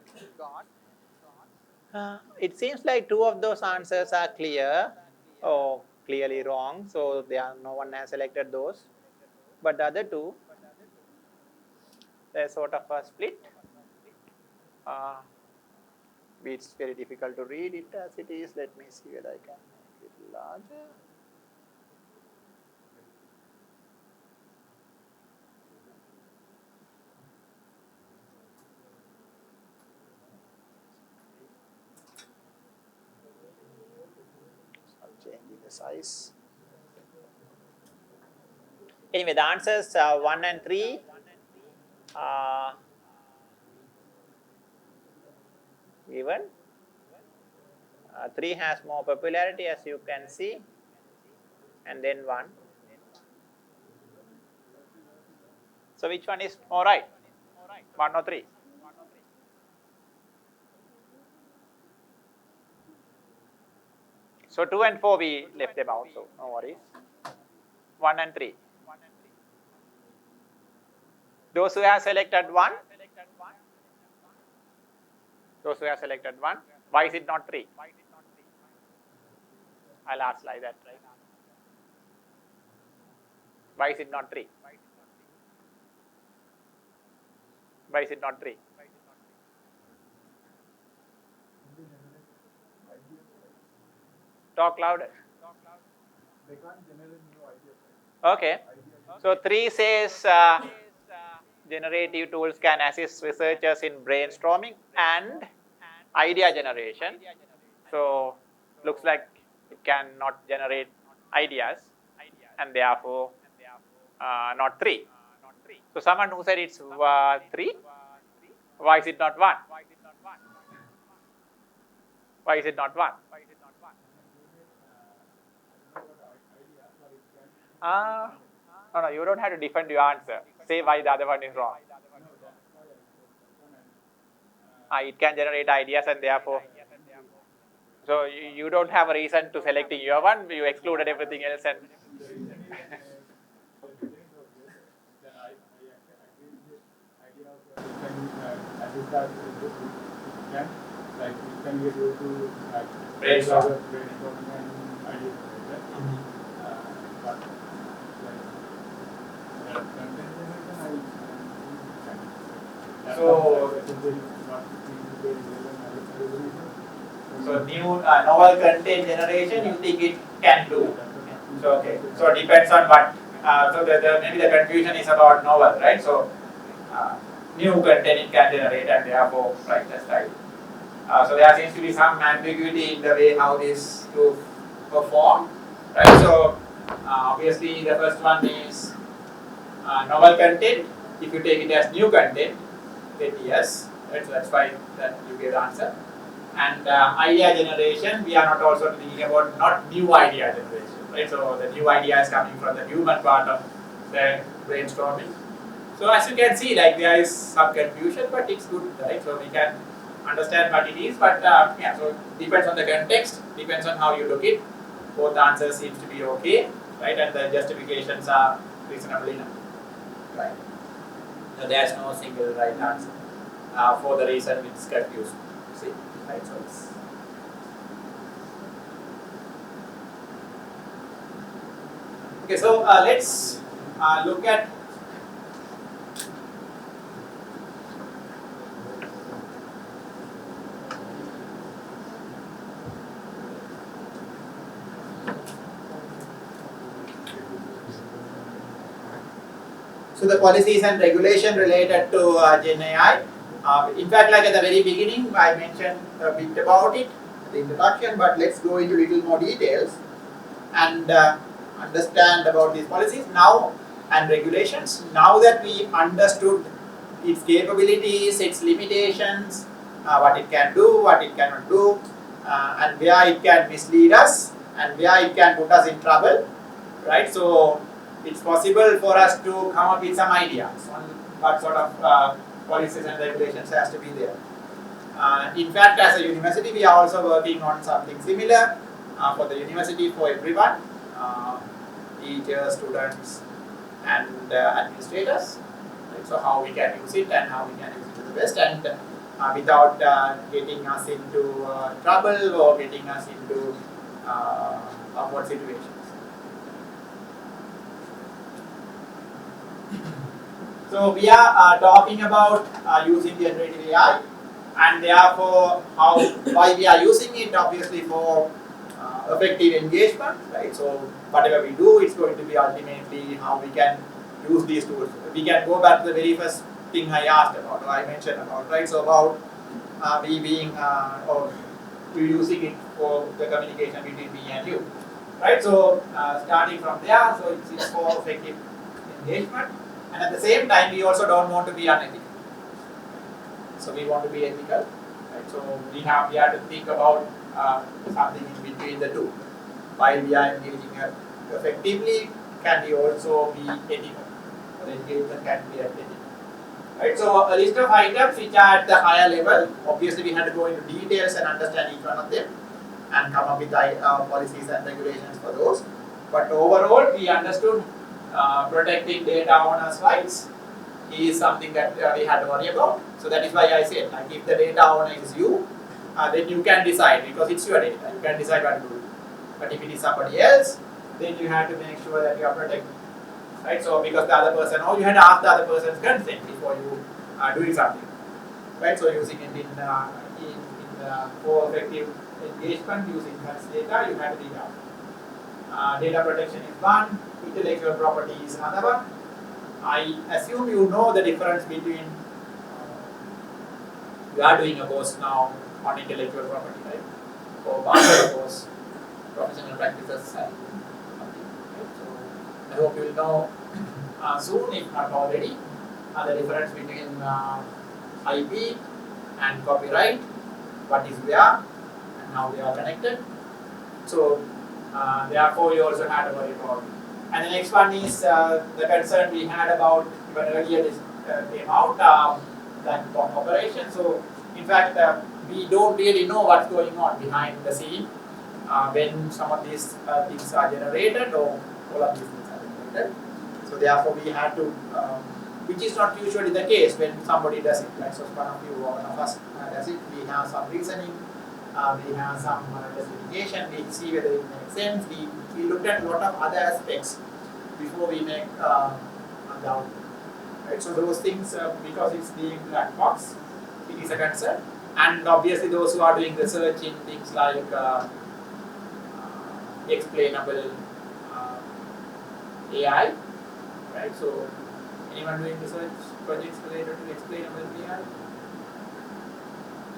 It seems like two of those answers are clear or clearly wrong. So no one has selected those. But the other two, there's sort of a split. It's very difficult to read it as it is. Let me see whether I can make it larger. So I'm changing the size. Anyway, the answers 1 and 3 given. 3 has more popularity, as you can see, and then 1. So which one is more right? 1 or 3? So 2 and 4 we left them out, so no worries. 1 and 3. Those who have selected 1? Those who have selected 1? Why is it not 3? I'll ask like that, right? Why is it not 3? Why is it not 3? Talk louder. They can't generate new ideas. Okay. So 3 says generative tools can assist researchers in brainstorming and idea generation. So looks like it cannot generate ideas, and therefore not 3. So someone who said it's 3, why is it not 1? Why is it not 1? No, you don't have to defend your answer. Say why the other one is wrong. It can generate ideas, and therefore, so you don't have a reason to selecting your one. You excluded everything else, and brainstorm. So new novel content generation, you think it can do? So okay. So it depends on what. So maybe the confusion is about novel, right? So new content it can generate, and therefore, right, that's right. So there seems to be some ambiguity in the way how this to perform, right? So obviously the first one is novel content. If you take it as new content, then yes, right? So that's why that you get the answer. And idea generation, we are not also thinking about not new idea generation, right? So the new idea is coming from the human part of the brainstorming. So as you can see, like there is some confusion, but it's good, right? So we can understand what it is, but yeah, so depends on the context, depends on how you look it. Both answers seems to be okay, right? And the justifications are reasonable enough, right? So there's no single right answer for the reason it's confused. See, right? So it's okay. So let's look at. So the policies and regulation related to GenAI. In fact, like at the very beginning, I mentioned a bit about it, the introduction, but let's go into little more details and understand about these policies now and regulations. Now that we understood its capabilities, its limitations, what it can do, what it cannot do, and where it can mislead us and where it can put us in trouble, right? So it's possible for us to come up with some ideas on what sort of policies and regulations has to be there. In fact, as a university, we are also working on something similar for the university for everyone, teachers, students, and administrators. right? So how we can use it and how we can use it to the best, and without getting us into trouble or getting us into awkward situations. So we are talking about using generative AI, and therefore why we are using it, obviously for effective engagement, right? So whatever we do, it's going to be ultimately how we can use these tools. We can go back to the very first thing I asked about, or I mentioned about, right? So about we being or we using it for the communication between me and you, right? So starting from there, so it's for effective engagement, and at the same time, we also don't want to be unethical. So we want to be ethical, right? So we have to think about something in between the two. While we are engaging effectively, can we also be ethical? Or the engagement can be ethical. Right, so a list of items which are at the higher level. Obviously, we had to go into details and understand each one of them and come up with policies and regulations for those. But overall, we understood protecting data on our slides is something that we had to worry about. So that is why I said, like, if the data owner is you, then you can decide, because it's your data. You can decide what to do. But if it is somebody else, then you have to make sure that you are protected. Right? So because the other person, or you had to ask the other person's consent before you are doing something. Right? So using it in for effective engagement, using health data, you have to be done. Data protection is one, intellectual property is another one. I assume you know the difference between you are doing a course now on intellectual property, right? Or master course, professional practices and something. Right? So I hope you will know soon, if not already, the difference between IP and copyright, what is where and how they are connected. So therefore you also had to worry about. And the next one is the concern we had about, even earlier this came out, that operation. So in fact, we don't really know what's going on behind the scene when some of these things are generated, or all of these things are generated. So therefore we had to, which is not usually the case when somebody does it, like so one of you or one of us does it, we have some reasoning, we have some justification, we see whether it makes sense, we looked at a lot of other aspects before we make the output. Right? So those things, because it's being black box, it is a concern. And obviously those who are doing research in things like explainable AI, right? So anyone doing research projects related to explainable AI?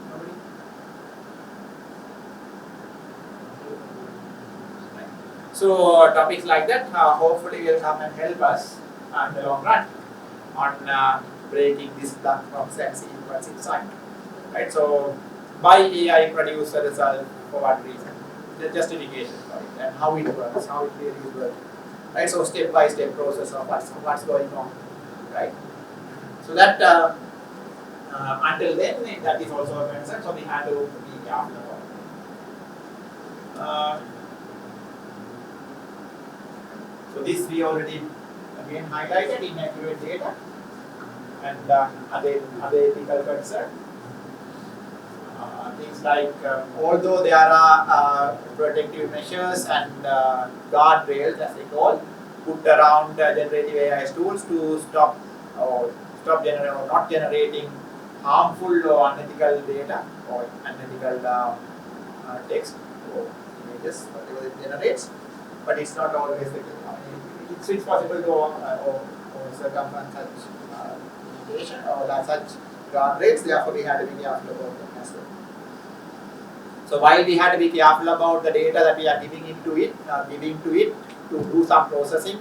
Nobody? Right. So topics like that hopefully will come and help us in the long run on breaking this black box and see what's inside. Right? So why AI produce a result, for what reason? The justification for it and how it works, how it really works. Right? So step by step process of what's going on. Right? So that until then that is also a concern. So we have to be careful about it. So this we already again highlighted, inaccurate data and other ethical concern. Things like although there are protective measures and guardrails, as they call, put around generative AI tools to stop not generating harmful or unethical data or unethical text or images, whatever it generates, but it's not always the case. It's possible to or circumvent such limitation or such guardrails. Therefore, we have to be careful about them as well. So while we have to be careful about the data that we are giving to it to do some processing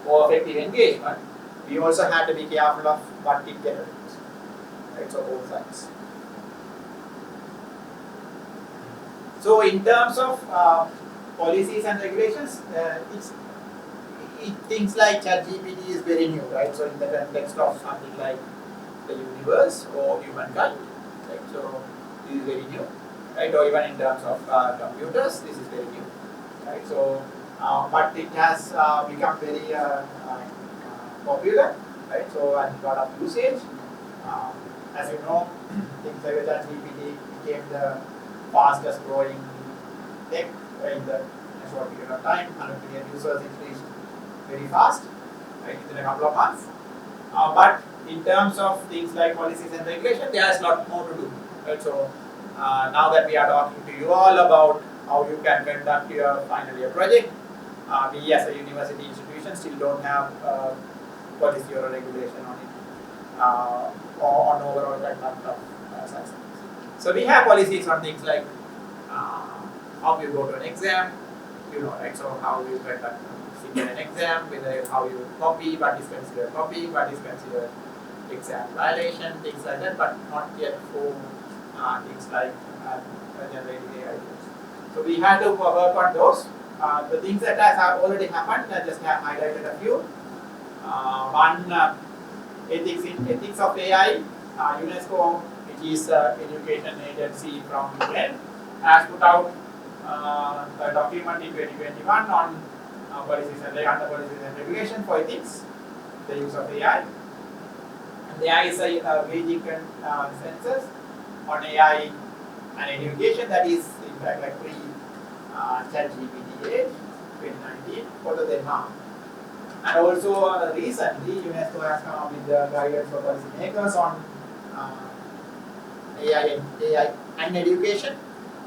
or effective engagement, we also have to be careful of what it generates. Right, so both sides. So in terms of policies and regulations, things like ChatGPT is very new, right? So in the context of something like the universe or humankind, right? So this is very new. Right, or even in terms of computers, this is very new, right? So, but it has become very popular, right? So and lot of usage. As you know, things like ChatGPT became the fastest growing tech in the short period of time. 100 million users increased very fast, right, within a couple of months. But in terms of things like policies and regulation, there is a lot more to do. Right? So now that we are talking to you all about how you can conduct your final year project, we as a university institution still don't have policy or regulation on it or on overall conduct of such things. So we have policies on things like how you go to an exam, you know, right? So how you conduct an exam, whether how you copy, what is considered copying, what is considered exam violation, things like that, but not yet for things like generating AI tools. So we had to work on those. The things that have already happened, I just have highlighted a few. One, ethics of AI. UNESCO, which is education agency from UN, has put out a document in 2021 on policies and under policies and regulation for ethics, the use of AI. And there is a basic consensus on AI and education that is in fact like pre-ChatGPT age, 2019, further than now. And also recently, UNESCO has come up with the guidance for policymakers on AI and education.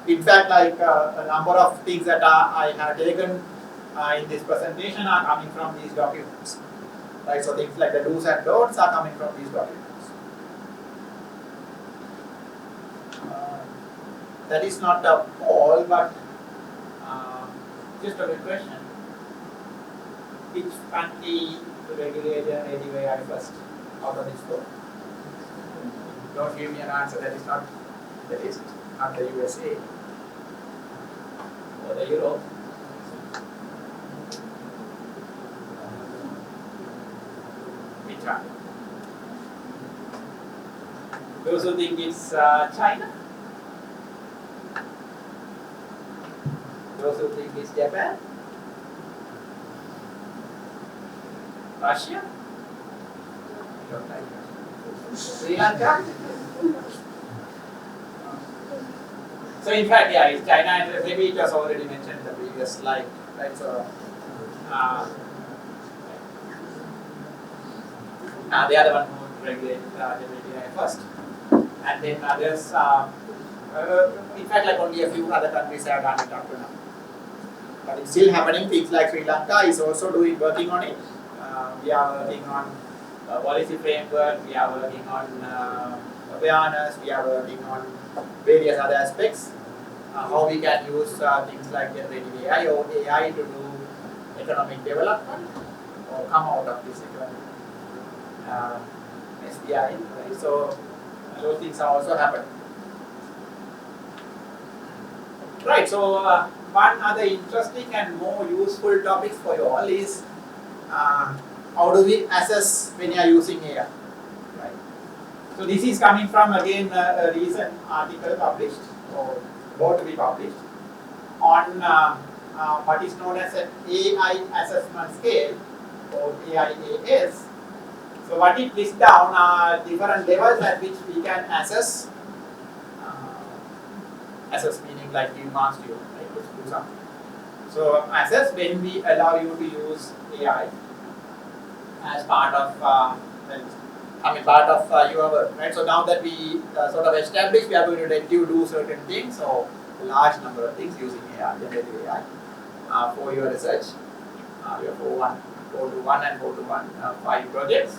In fact, like a number of things that I have taken in this presentation are coming from these documents. Right, so things like the do's and don'ts are coming from these documents. That is not a poll, but just a good question. Which country regulated native AI first out of this four? Don't give me an answer that is not the list, not the USA or the Europe. Which one? Those who think it's China? Those who think it's Japan? Russia? Sri Lanka? So in fact, yeah, it's China, and maybe it was already mentioned in the previous slide, right? So they are the one who regulate generative AI first, and then others. In fact, like only a few other countries have done it up to now, but it's still happening. Things like Sri Lanka is also working on it. We are working on policy framework. We are working on awareness. We are working on various other aspects. How we can use things like generative AI or AI to do economic development or come out of this economic SDI. Right? So those things are also happening. Right. So one other interesting and more useful topics for you all is how do we assess when you are using AI? Right. So this is coming from again a recent article published or about to be published on what is known as an AI assessment scale or AIAS. So what it lists down are different levels at which we can assess. Assess meaning like give marks to you, right? Let's do something. So assess when we allow you to use AI as part of part of your work, right? So now that we sort of established, we are going to let you do certain things, so a large number of things using AI, generative AI, for your research. We have 421 and 421 5 projects.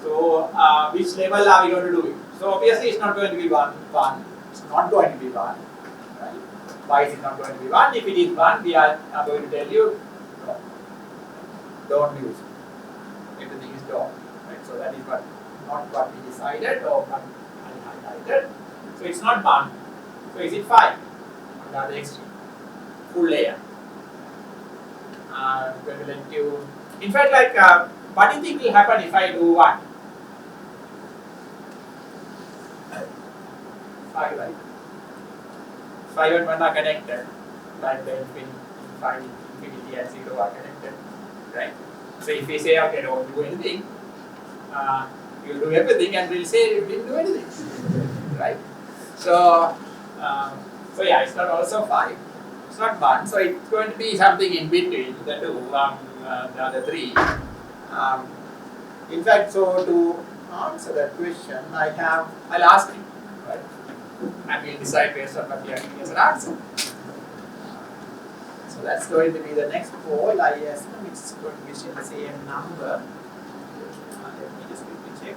So which level are we going to do it? So obviously it's not going to be one. It's not going to be one. Right? Why is it not going to be one? If it is one, we are going to tell you no. Don't use it. Everything is don't. Right? So that is not what we decided or what I highlighted. So it's not one. So is it 5? On the other extreme. Full layer. I'm going to let you. In fact, like, what do you think will happen if I do 1? 5, right? 5 and 1 are connected, like the infinity and 0 are connected, right? So if we say, okay, don't do anything, you'll do everything, and we'll say you didn't do anything, right? So, so yeah, it's not also 5. It's not 1. So it's going to be something in between the two, the other 3. In fact, so to answer that question, I'll ask you, right? And we'll decide based on what you are giving as an answer. So that's going to be the next poll. I assume it's going to be still the same number. Let me just quickly check.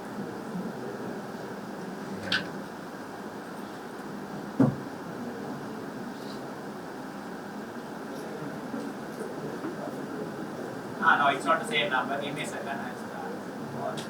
No, it's not the same number. Give me a second. I'll start.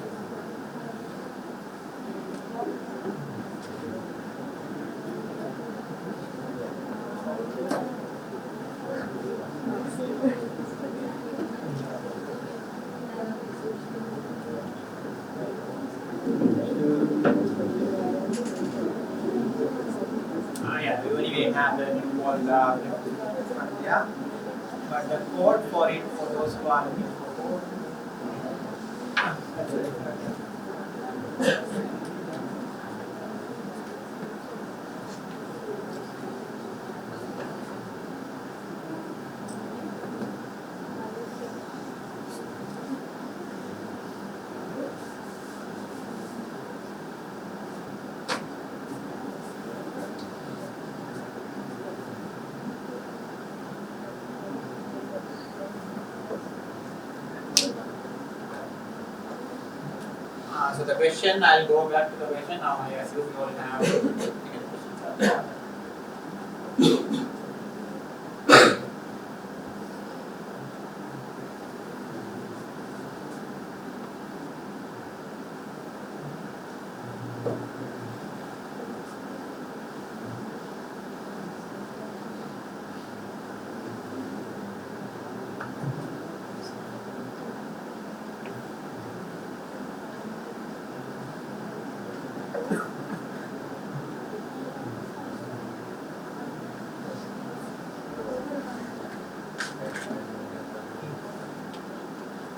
Yeah, we only have the new wall. Yeah, but the code for it, for those who are looking for code, that's it. So the question, I'll go back to the question. Now I assume you all have questions.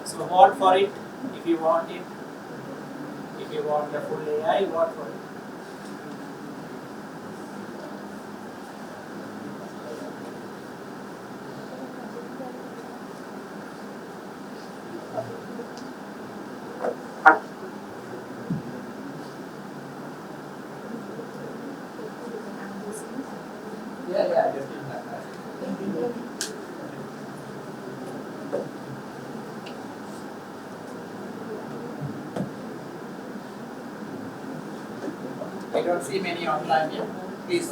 So vote for it if you want it. If you want the full AI, vote for it. Yeah, just in that. I don't see many online yet. Please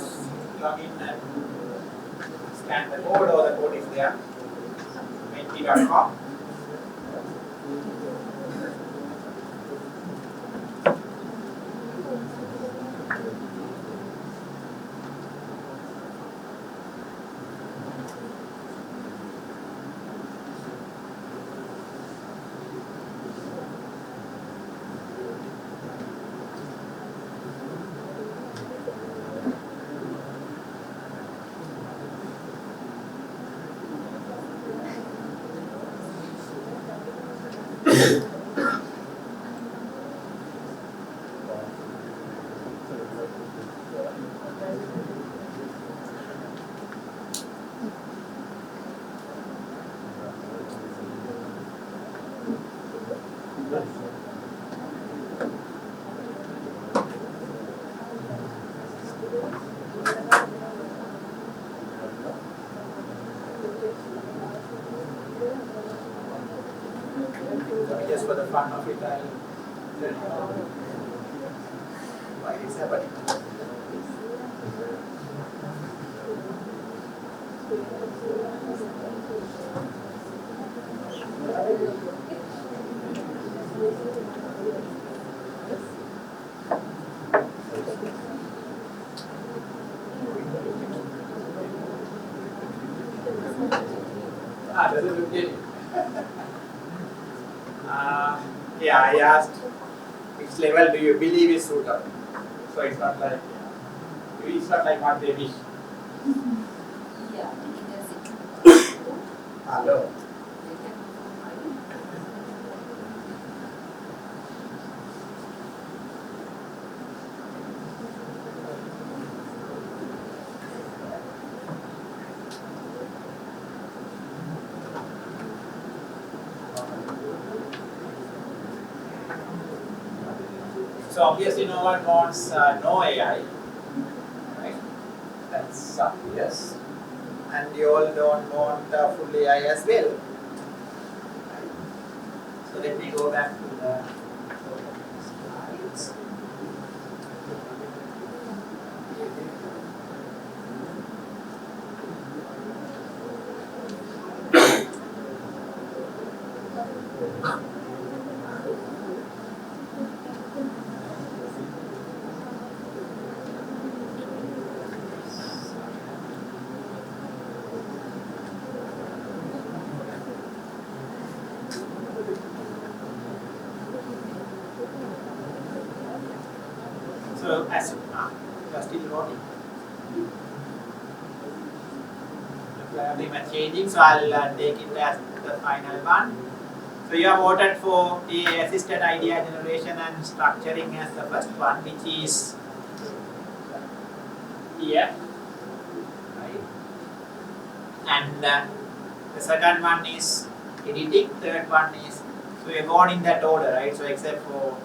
log in and scan the code, or the code is there. Menti.com. Just for the fun of it, I'll tell you why it's happening. Doesn't look good. Yeah, I asked which level do you believe is suitable. So it's not like what they wish. Yeah, it does it. Hello. So obviously no one wants no AI, right? That's obvious. And you all don't want full AI as well. Right? So let me go back to the slides. So as you are still voting. Pretty much changing, so I'll take it as the final one. So you have voted for AI assisted idea generation and structuring as the first one, which is here, right? And the second one is editing, third one is, so we are going in that order, right? So except for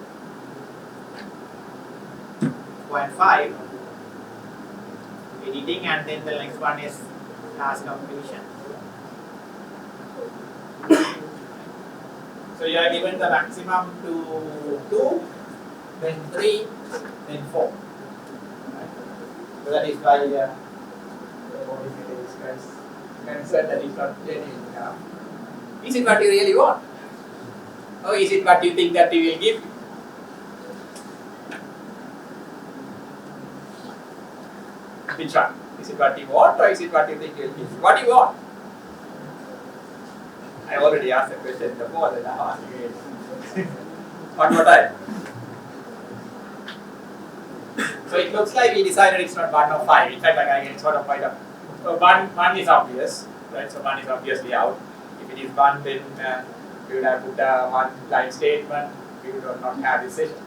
0.5, editing, and then the next one is task completion. So you are given the maximum to 2, then 3, then 4. Right? So that is why the modifier is concerned that is not genuine enough. Is it what you really want? Or is it what you think that we will give? Which one? Is it what you want, or is it what you think you will give? What do you want? I already asked the question before that I asked you again. One more time. So it looks like we decided it's not 1 or 5. In fact, like I can sort of find out. So one is obvious, right? So 1 is obviously out. If it is 1, then we would have put one line statement. We would not have this session,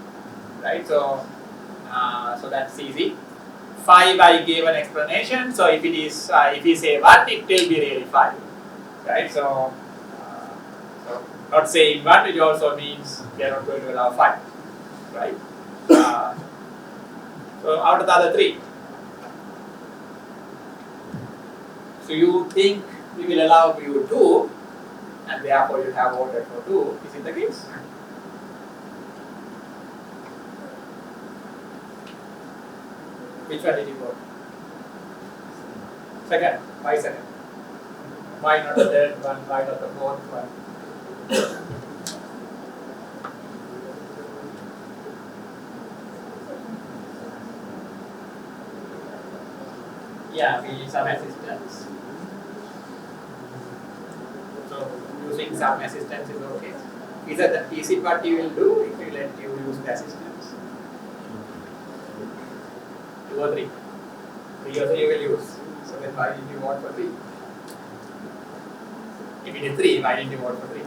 right? So so that's easy. 5 I gave an explanation. So if it is if we say 1, it will be really 5, right? So not saying 1, which also means we are not going to allow 5, right? So out of the other 3, so you think we will allow you 2, and therefore you have voted for 2. Is it the case? Which one did you vote? Second. Why second? Why not the third one? Why not the fourth one? Yeah, we need some assistance. So using some assistance is okay. Is it what you will do if you let you use the assistance? 2 or 3? 3 or 3 will use. So then why did you vote for 3? If it is 3, why did you vote for 3?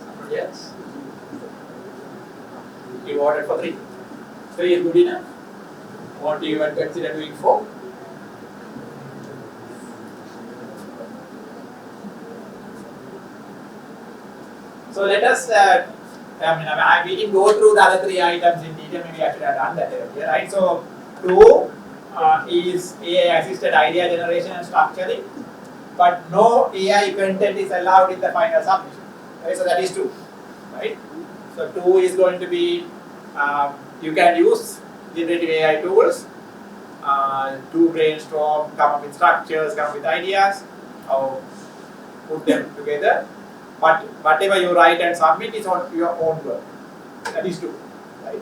Somebody else? You voted for 3. 3 is good enough. What do you even consider doing 4? So let us, we didn't go through the other 3 items in detail, maybe I should have done that earlier, right? So 2 is AI assisted idea generation and structuring, but no AI content is allowed in the final submission, right? So that is 2, right? So 2 is going to be, you can use generative AI tools to brainstorm, come up with structures, come up with ideas, or put them together. But whatever you write and submit is on your own work. That is 2, right?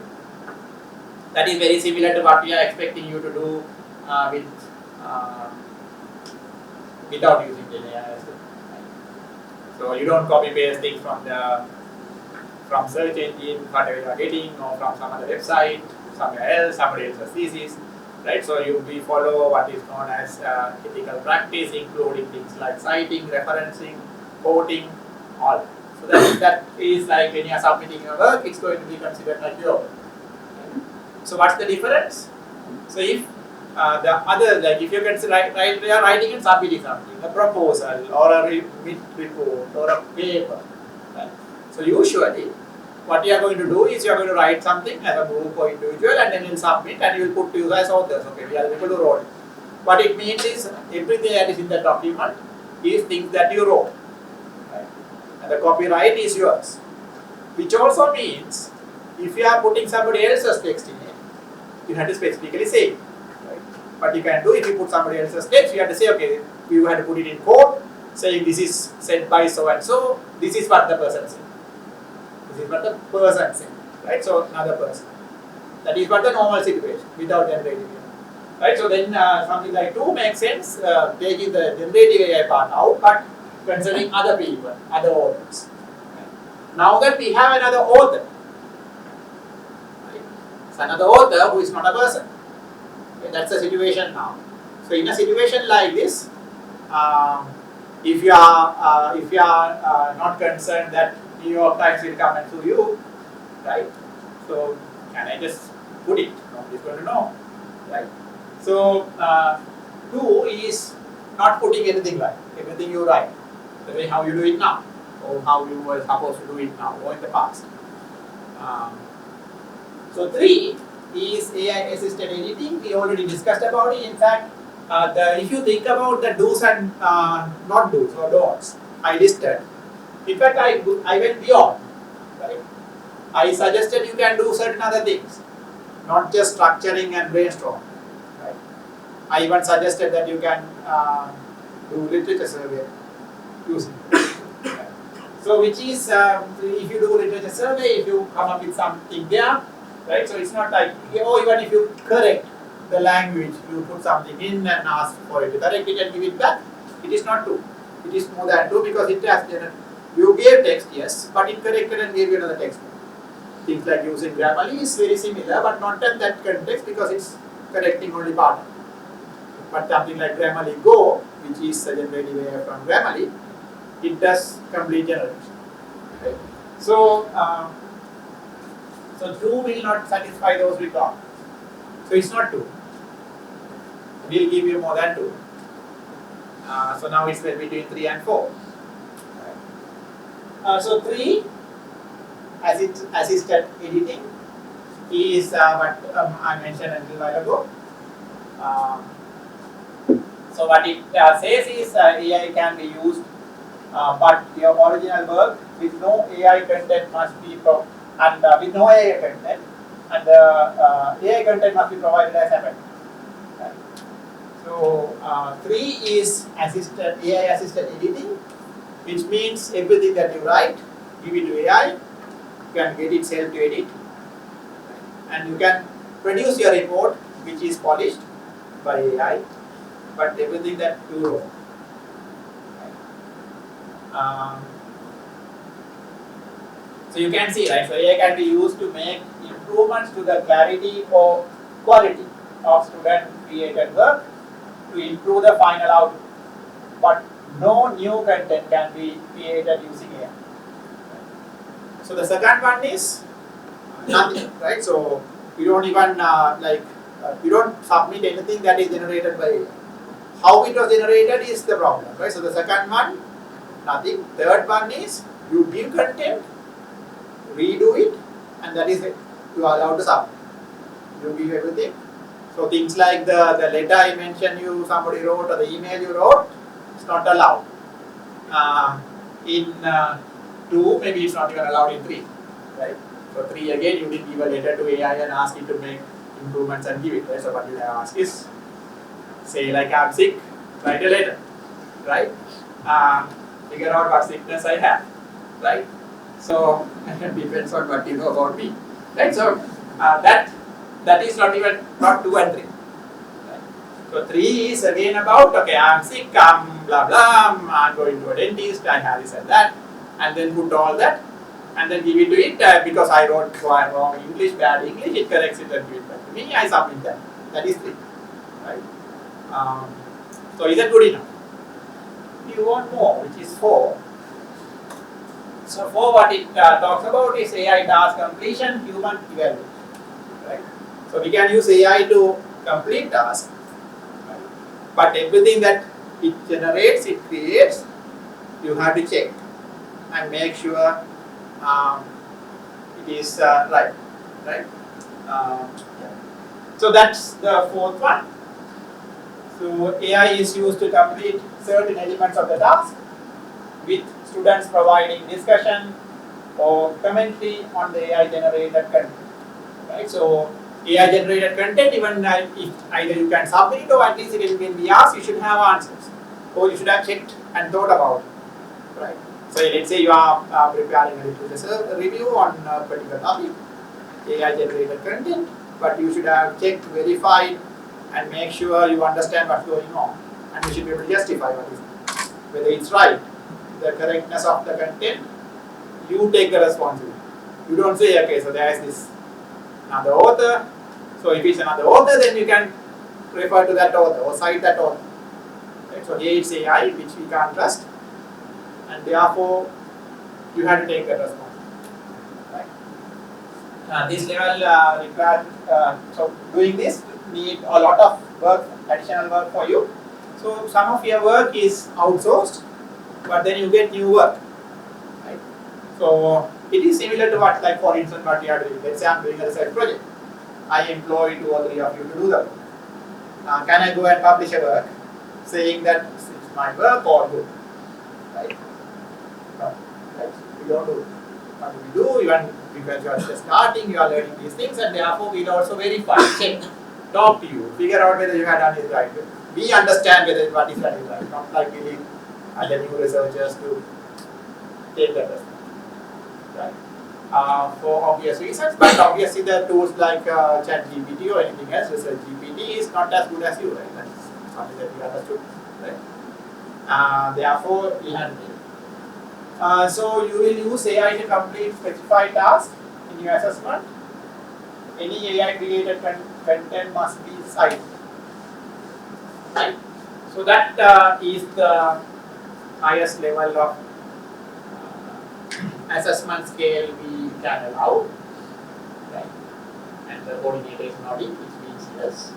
That is very similar to what we are expecting you to do without using GenAI as well. Right? So you don't copy paste things from search engine, whatever you are getting, or from some other website, somewhere else, somebody else's thesis, right? So we follow what is known as ethical practice, including things like citing, referencing, quoting, all. So that is like when you are submitting your work, it's going to be considered like your work. So what's the difference? So if the other, like if you can we are writing and submitting something, a proposal or a report or a paper, right? So usually what you are going to do is you are going to write something as a group or individual, and then you'll submit and you will put you as authors. Okay, we are able to wrote. What it means is everything that is in the document is things that you wrote, right? And the copyright is yours. Which also means if you are putting somebody else's text in it, you have to specifically say it. Right? What you can do if you put somebody else's text, you have to say, okay, you have to put it in code, saying this is said by so and so, this is what the person said. This is what the person said, right? So another person. That is what the normal situation without generative AI, right? So then something like 2 makes sense, taking the generative AI part out, but concerning other people, other authors. Right? Now that we have another author, right? So another author who is not a person. Okay, that's the situation now. So in a situation like this, if you are not concerned that New York Times will come and sue you, right? So can I just put it? Nobody's going to know, right? So 2 is not putting anything right. Everything you write, the way how you do it now, or how you were supposed to do it now, or in the past. So 3 is AI assisted editing. We already discussed about it. In fact, if you think about the do's and not do's or don'ts, I listed. In fact, I went beyond. Right? I suggested you can do certain other things, not just structuring and brainstorming. Right? I even suggested that you can do literature survey using it. Right? So, which is if you do literature survey, if you come up with something there, right? So it's not like, or even if you correct the language, you put something in and ask for it to correct it and give it back. It is not 2. It is more than 2 because it has you gave text, yes, but it corrected and gave you another text. Things like using Grammarly is very similar, but not in that context because it's correcting only part. But something like Grammarly Go, which is a generative AI from Grammarly, it does complete generation. Okay. So, so 2 will not satisfy those requirements. So it's not 2. We'll give you more than 2. So now it's between 3 and 4. So 3, assisted editing, is what I mentioned a little while ago. So what it says is AI can be used, but your original work with no AI content must be with no AI content, and AI content must be provided as appendix. Right? So 3 is AI assisted editing, which means everything that you write, give it to AI, you can get itself to edit, and you can produce your report, which is polished by AI, but everything that you wrote. So you can see, right? So AI can be used to make improvements to the clarity or quality of student created work to improve the final output, but no new content can be created using AI. So the second one is nothing, right? So you don't even you don't submit anything that is generated by AI. How it was generated is the problem, right? So the second one, nothing. Third one is you give content, redo it, and that is it. You are allowed to submit. You give everything. So things like the letter I mentioned somebody wrote, or the email you wrote, it's not allowed. In 2, maybe it's not even allowed in 3, right? So 3 again, you didn't give a letter to AI and ask it to make improvements and give it, right? So what you have asked is, say like I'm sick, write a letter, right? Figure out what sickness I have, right? So it depends on what you know about me, right? So that is not 2 and 3. Right? So 3 is again about, okay, I'm sick, I'm blah blah, I'm going to a dentist, I have this and that, and then put all that, and then give it to it because I wrote wrong English, bad English, it corrects it and give it back to me, I submit that. That is 3, right? So is that good enough? You want more, which is 4. So 4, what it talks about is AI task completion, human evaluation, right? So we can use AI to complete tasks, right? But everything that it generates, it creates, you have to check and make sure it is right. Yeah. So that's the fourth one. So AI is used to complete certain elements of the task, with students providing discussion or commentary on the AI generated content. Right? So AI generated content, even if either you can submit it or at least it will be asked, you should have answers, or you should have checked and thought about it. Right? So let's say you are preparing a literature review on a particular topic, AI generated content, but you should have checked, verified, and make sure you understand what's going on, and you should be able to justify whether it's right, the correctness of the content. You take the responsibility. You don't say, okay, so there is this another author. So if it's another author, then you can refer to that author or cite that author. Right? So here it's AI, which we can't trust, and therefore you have to take that responsibility. Right? This level requires, so doing this need a lot of work, additional work for you. So some of your work is outsourced, but then you get new work. Right? So it is similar to what, like for instance, what we are doing. Let's say I'm doing a research project. I employ 2 or 3 of you to do that. Can I go and publish a work saying that it's my work or good? Right? No. Right? We don't do. What do we do? Even because you are just starting, you are learning these things, and therefore we'll also verify, check, talk to you, figure out whether you have done it right. We understand whether what is done is right, not like we need the new researchers to take that responsibility. Right? For obvious reasons, but obviously the tools like ChatGPT or anything else, Research GPT is not as good as you, right? That's something that we understood, right? Therefore, we have so you will use AI to complete specified tasks in your assessment. Any AI created content must be cited, right? So that is the highest level of assessment scale we can allow, right? And the coordinator is nodding, which means yes.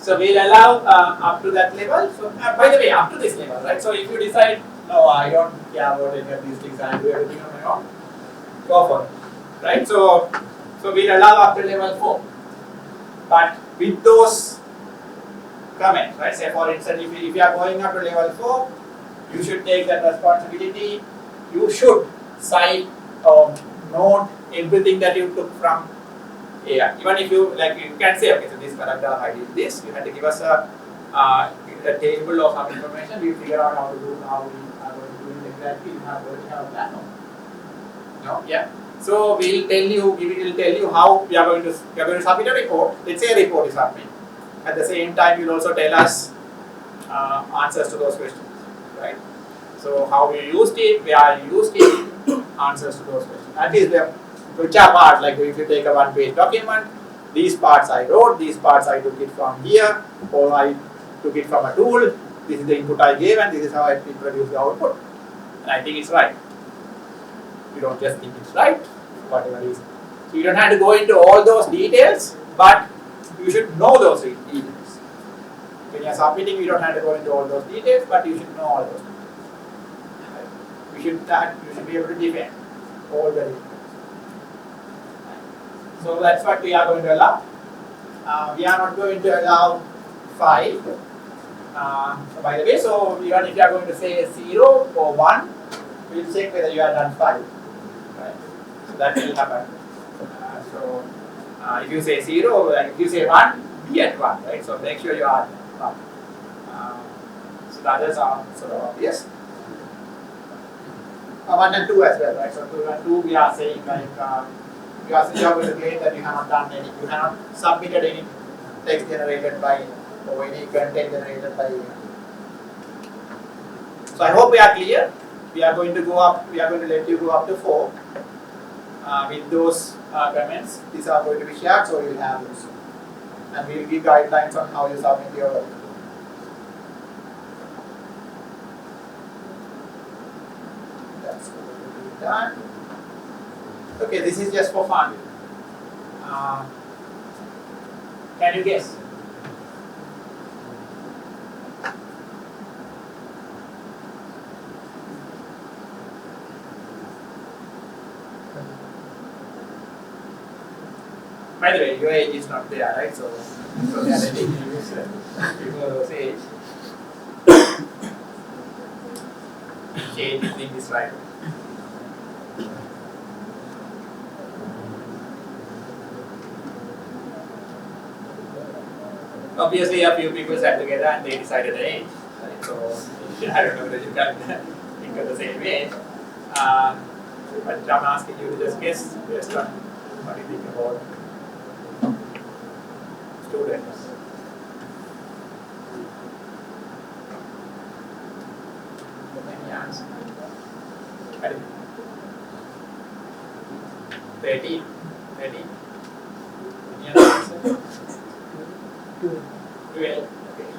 So we'll allow up to that level. So by the way, up to this level, right? So if you decide, no, I don't care about any of these things, I'll do everything on my own, go for it, right? So we'll allow up to level 4, but with those comments, right? Say for instance, if you are going up to level 4, you should take that responsibility. You should cite or note everything that you took from AI. Even if you you can say, okay, so this paragraph I did this. You had to give us a table of some information. We figure out how to do, how we are going to do it exactly. You have a plan. No, yeah. So we will tell you how we are going to submit a report. Let's say a report is submitted. At the same time, you'll also tell us answers to those questions, right? So how you used it, where you used it, answers to those questions. That is the which are part, like if you take a 1-page document, these parts I wrote, these parts I took it from here, or I took it from a tool, this is the input I gave, and this is how I produce the output. And I think it's right. You don't just think it's right, for whatever reason. So you don't have to go into all those details, but you should know those details. When you are submitting, you don't have to go into all those details, but you should know all those details. You should be able to defend all the details. So that's what we are going to allow. We are not going to allow 5. So by the way, so even if you are going to say 0 or 1, we'll check whether you have done 5. Right? So that will happen. If you say 0, and if you say 1, be at 1, right? So make sure you are at 1. So the others are sort of obvious. 1 and 2 as well, right? So 2 and 2 we are saying like you are going to claim that you have not done any, you have not submitted any text generated by or any content generated by. So I hope we are clear. We are going to go up. We are going to let you go up to 4 with those comments. These are going to be shared, so you will have those, and we will give guidelines on how you submit your work. That's going to be done. Okay, this is just for fun. Can you guess? By the way, your age is not there, right? So they are letting you use before those age. Shade thing is right. Obviously, a few people sat together and they decided the age. Right? So I don't know whether you can think of the same age. But I'm asking you to just guess based on what you think about students. Any answer? 13. 13. Any other answer? 12. Okay.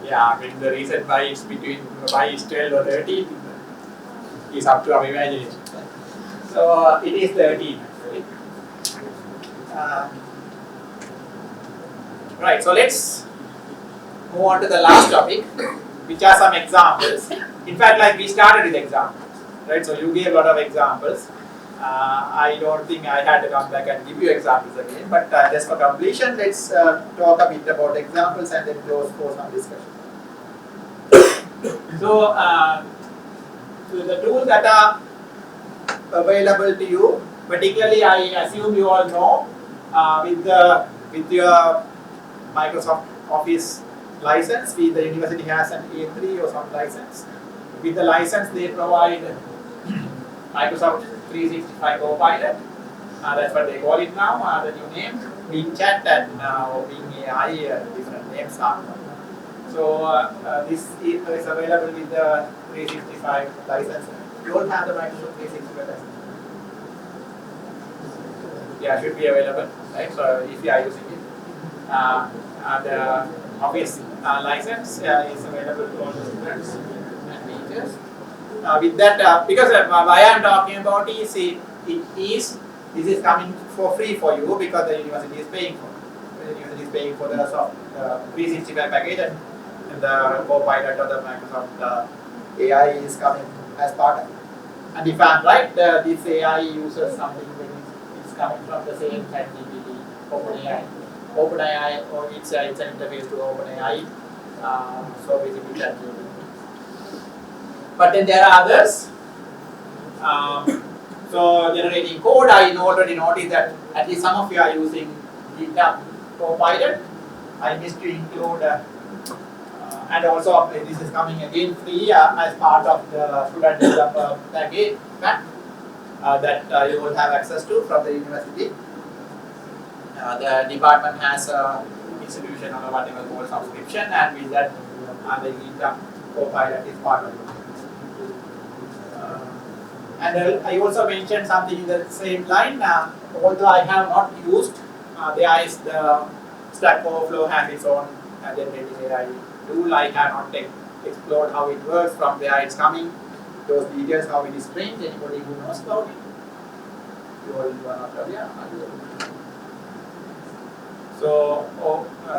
Yeah, I mean the reason why it's between why it's 12 or 13 is up to our imagination. So it is 13 actually. Right, so let's move on to the last topic, which are some examples. In fact, like we started with examples, right? So you gave a lot of examples. I don't think I had to come back and give you examples again, but just for completion, let's talk a bit about examples and then close for some discussion. So, so the tools that are available to you, particularly I assume you all know with your Microsoft Office license, the university has an A3 or some license. With the license, they provide Microsoft 365 Copilot. That's what they call it now. The new name, Bing Chat and Bing AI, different names are. So this is available with the 365 license. You all have the Microsoft 365 license. Yeah, should be available, right? So if you are using it, the Office license is available to all the students and teachers. With that, because why I am talking about is this is coming for free for you because the university is paying for it. The university is paying for the 365 package and the Copilot or the Microsoft AI is coming as part of it. And if I'm right, this AI uses something that is coming from the same ChatGPT, OpenAI. OpenAI, or it's an interface to OpenAI. So basically ChatGPT. But then there are others. So generating code, I already noticed that at least some of you are using GitHub Copilot. I missed to include, and also this is coming again free as part of the student developer package that you will have access to from the university. The department has a institution or whatever called subscription, and with that, the GitHub Copilot is part of it. And I also mentioned something in the same line. Although I have not used, there is the Stack Overflow has its own generating AI tool. I have not explored how it works, from where it's coming, those details, how it is trained. Anybody who knows about it? You are not aware. So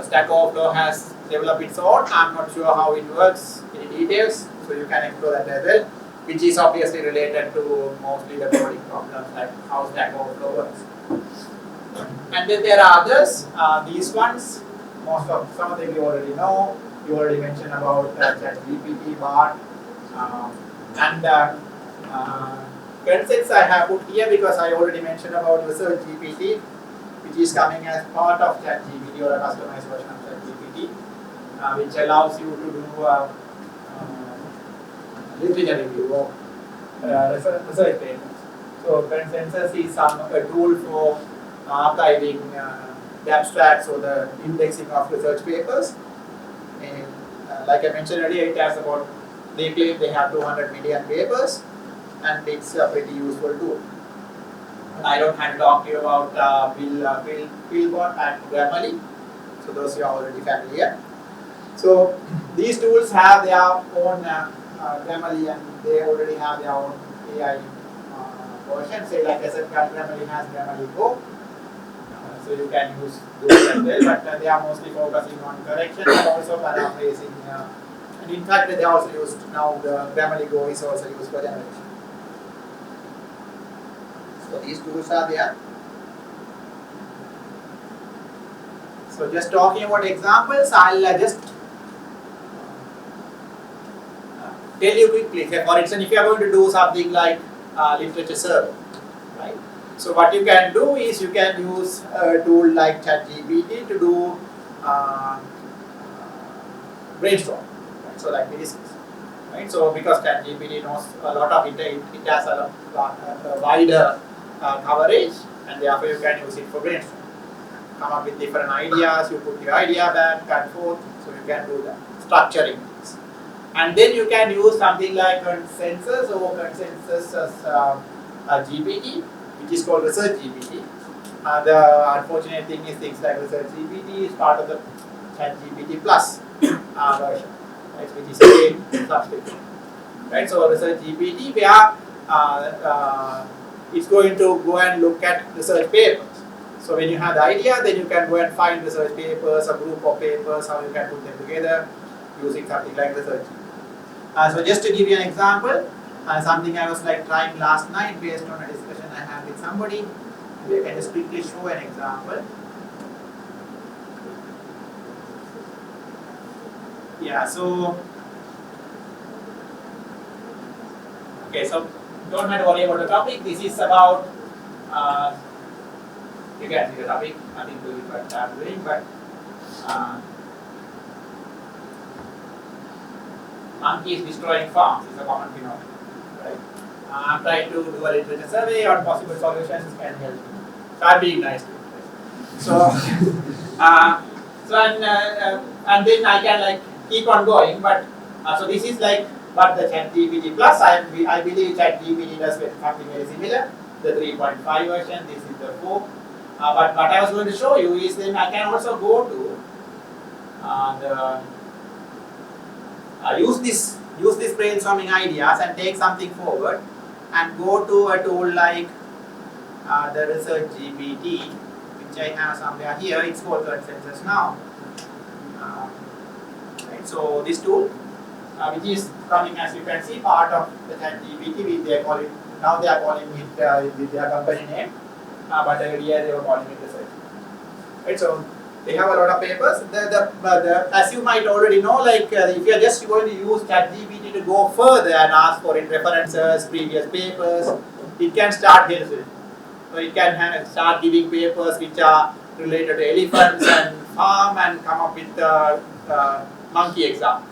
Stack Overflow has developed its own. I'm not sure how it works in details, so you can explore that as well, which is obviously related to mostly the coding problems, like how Stack Overflow works. And then there are others. These ones, some of them you already know. You already mentioned about ChatGPT, Bard, and concepts I have put here because I already mentioned about Research GPT, which is coming as part of ChatGPT or a customized version of ChatGPT, which allows you to do literature review or research papers. So consensus is a tool for archiving the abstracts or the indexing of research papers. And like I mentioned earlier, it has about, they claim they have 200 million papers, and it's a pretty useful tool. And I don't have to talk to you about Philbot and Grammarly, so those you are already familiar. So these tools have their own Grammarly, and they already have their own AI version. Say like I said, Grammarly has Grammarly Go, so you can use those as well. But they are mostly focusing on correction and also paraphrasing. And in fact, they are also used now. The Grammarly Go is also used for generation. So these tools are there. So just talking about examples, I'll just tell you quickly. Say for instance, if you are going to do something like literature survey, right? So what you can do is you can use a tool like ChatGPT to do brainstorm, right? So like this, right? So because ChatGPT knows a lot of it has a wider coverage, and therefore you can use it for brainstorm. Come up with different ideas, you put your idea back and forth, so you can do that, structuring things. And then you can use something like consensus or consensus as GPT, which is called research GPT. The unfortunate thing is things like research GPT is part of the ChatGPT Plus version, right, which is a paid subscription. Right, so research GPT, where it's going to go and look at research papers. So when you have the idea, then you can go and find research papers, a group of papers, how you can put them together using something like research. So just to give you an example, something I was like trying last night based on a discussion I had with somebody. I can just quickly show an example. Yeah, so okay, so don't have to worry about the topic. This is about you can see the topic, nothing to do with what I'm doing, but monkeys destroying farms is a common phenomenon, right? I'm trying to do a literature survey on possible solutions can help me. So I'm being nice to you. Right? So and then I can like keep on going, but so this is like what the ChatGPT Plus. I believe ChatGPT does something very similar. The 3.5 version. This is the 4. But what I was going to show you is then I can also go to use this brainstorming ideas and take something forward and go to a tool like the research GPT, which I have somewhere here. It's called consensus now. Right, so this tool, which is coming, as you can see, part of the ChatGPT, they call it now. They are calling it with their company name, but earlier they were calling it research. Right, so they have a lot of papers. As you might already know, like if you are just going to use ChatGPT to go further and ask for references, previous papers, it can start helping. So it can start giving papers which are related to elephants and farm and come up with monkey example,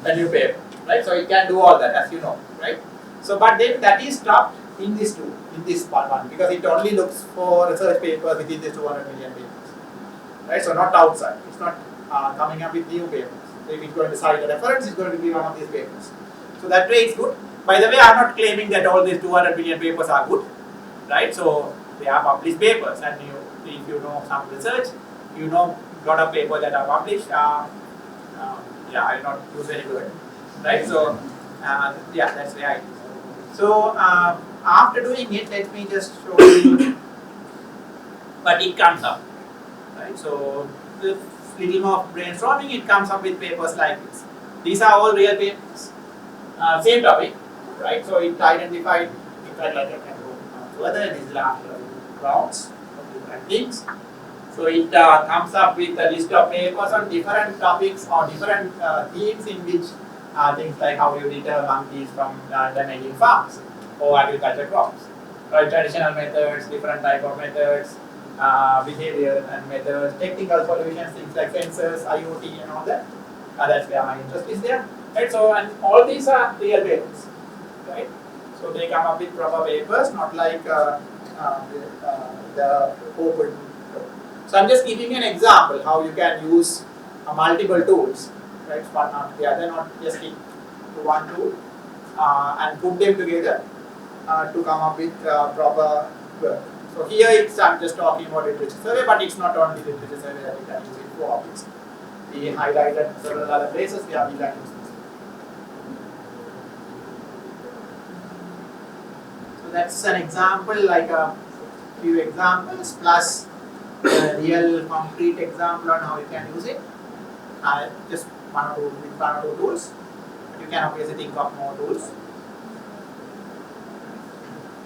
a new paper, right? So it can do all that, as you know, right? So but then that is stopped in this tool, in this one, because it only looks for research papers within this 200 million papers. Right, so not outside. It's not coming up with new papers. So if it's going to cite a reference, it's going to be one of these papers. So that way it's good. By the way, I'm not claiming that all these 200 million papers are good, right? So they are published papers, and if you know some research, you know a lot of papers that are published. Yeah, I'll not use any word, right? So yeah, that's the idea. So after doing it, let me just show you what it comes up. Right, so with little more brainstorming, it comes up with papers like this. These are all real papers, same topic, right? So it identified, in fact, like I can go further. These are rounds of different things. So it comes up with a list of papers on different topics or different themes in which things like how you deter monkeys from damaging farms or agriculture crops, right? Traditional methods, different type of methods. Behavior and methods, technical solutions, things like sensors, IoT, and all that. That's where my interest is there. Right? So, and all these are real papers, right? So they come up with proper papers, not like the open. So I'm just giving you an example how you can use multiple tools, right? One after the other, not just stick to one tool, and put them together to come up with proper work. So here I'm just talking about literature survey, but it's not only literature survey that you can use it for, obviously. We highlighted several other places where we can use this. So that's an example, like a few examples plus a real concrete example on how you can use it. Just one or two tools. But you can obviously think of more tools.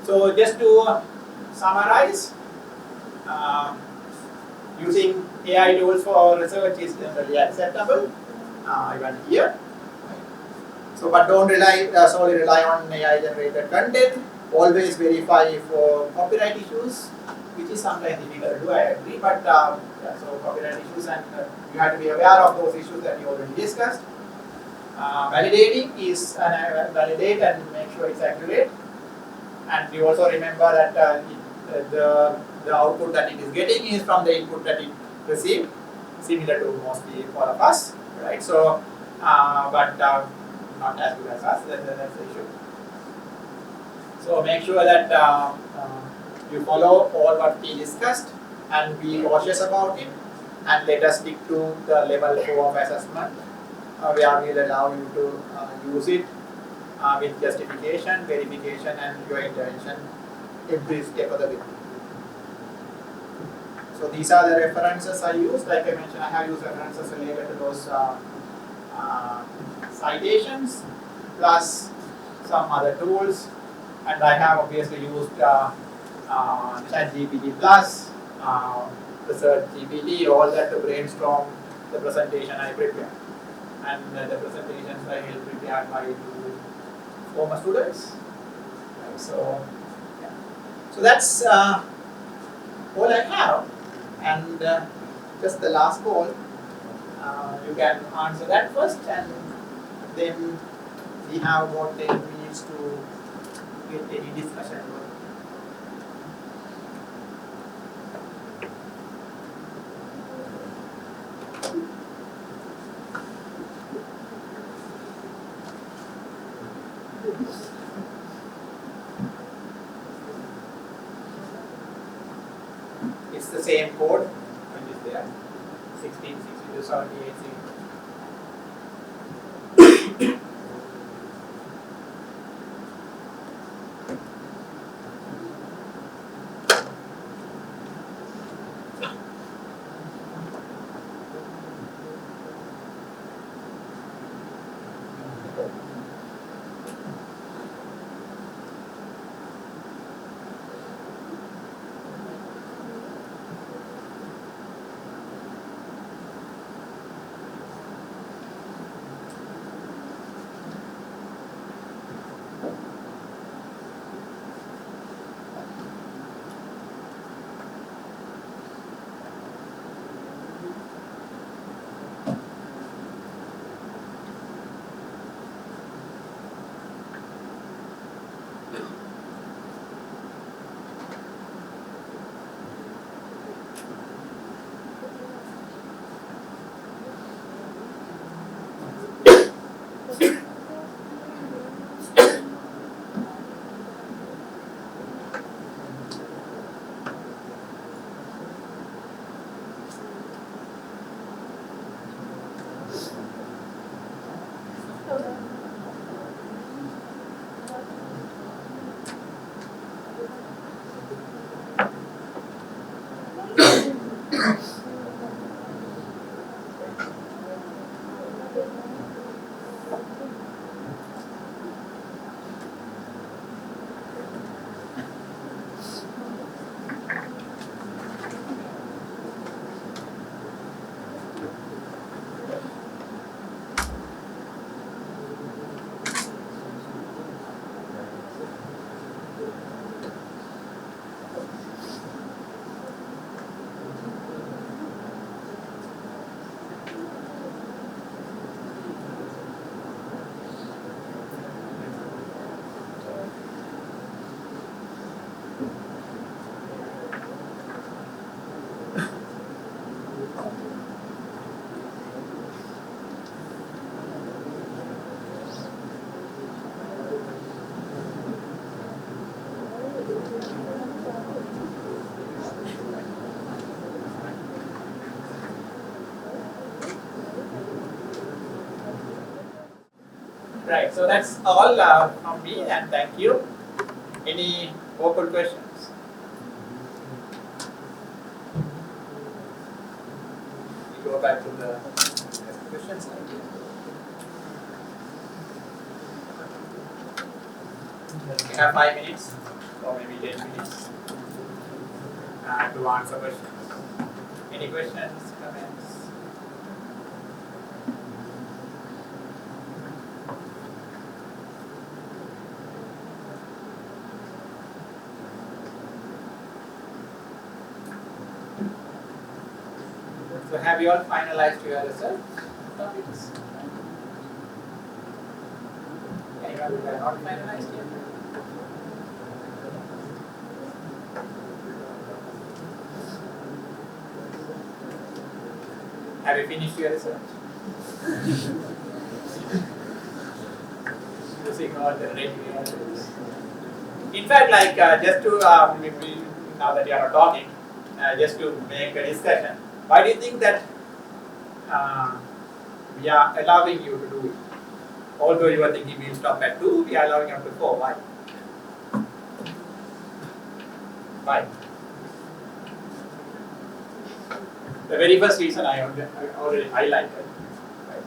So just to summarize, using AI tools for research is generally acceptable, even here. So, but don't solely rely on AI generated content. Always verify for copyright issues, which is sometimes difficult to do, I agree, but yeah, so copyright issues, and you have to be aware of those issues that you already discussed. Validating is validate and make sure it's accurate. And you also remember that the output that it is getting is from the input that it received, similar to mostly all of us, right? So, but not as good as us, that's the issue. So make sure that you follow all what we discussed and be cautious about it, and let us stick to the level 4 of assessment, where we'll allow you to use it with justification, verification, and your intervention every step of the way. So these are the references I use. Like I mentioned, I have used references related to those citations, plus some other tools, and I have obviously used ChatGPT plus, Research GPT, all that to brainstorm the presentation I prepare. And the presentations I will prepare by 2 former students. Right, so, yeah. So that's all I have. And just the last call, you can answer that first, and then we have about 10 minutes to get any discussion. It's the same code, which is there, 1662 78. Right, so that's all from me, and thank you. Any open questions? We go back to the questions. We have 5 minutes, or maybe 10 minutes to answer questions. Any questions, comments? So have you all finalized your research topics? Anyone who have not finalized yet? Have you finished your research? Using all the ready. In fact, like just to now that you are not talking, just to make a discussion, why do you think that we are allowing you to do it? Although you are thinking we'll stop at 2, we are allowing you up to 4. Why? Why? The very first reason I already highlighted. Right?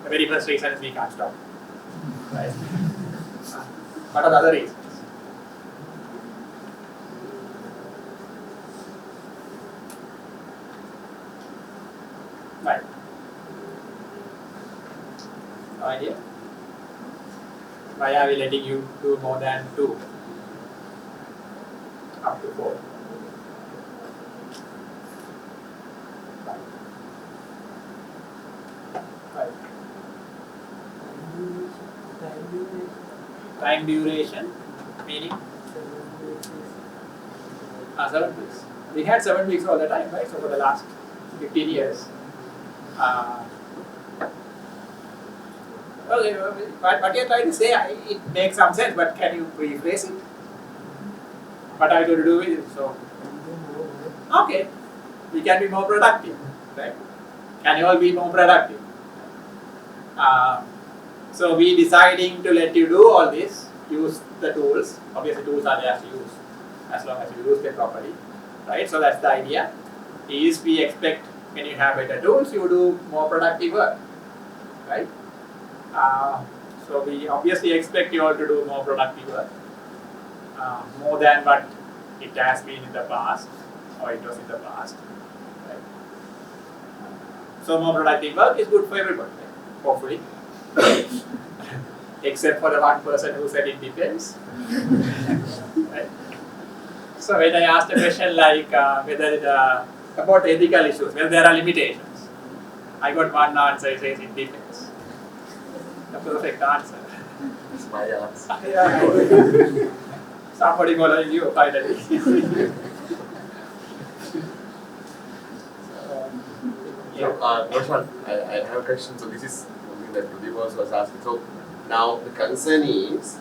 The very first reason is we can't stop. Right? What are the other reasons? Right. No idea? Why are we letting you do more than 2? Up to 4. Right. Time duration, meaning? 7 weeks. We had 7 weeks all the time, right? So for the last 15 years. Okay, what you're trying to say, it makes some sense, but can you rephrase it? What are you going to do with it? So, okay, we can be more productive, right? Can you all be more productive? So we deciding to let you do all this, use the tools. Obviously, tools are there to use as long as you use them properly, right? So that's the idea. Is we expect when you have better tools, you do more productive work, right? So we obviously expect you all to do more productive work, more than what it has been in the past, or it was in the past, right? So more productive work is good for everybody, right? Hopefully. Except for the one person who said it depends. Right? So when I asked a question like whether about ethical issues, whether there are limitations, I got one answer, it says it depends. The perfect answer. It's my answer. Yeah. Somebody following you finally. So, Roshan, I have a question. So this is something that Pradeep was asking. So now the concern is,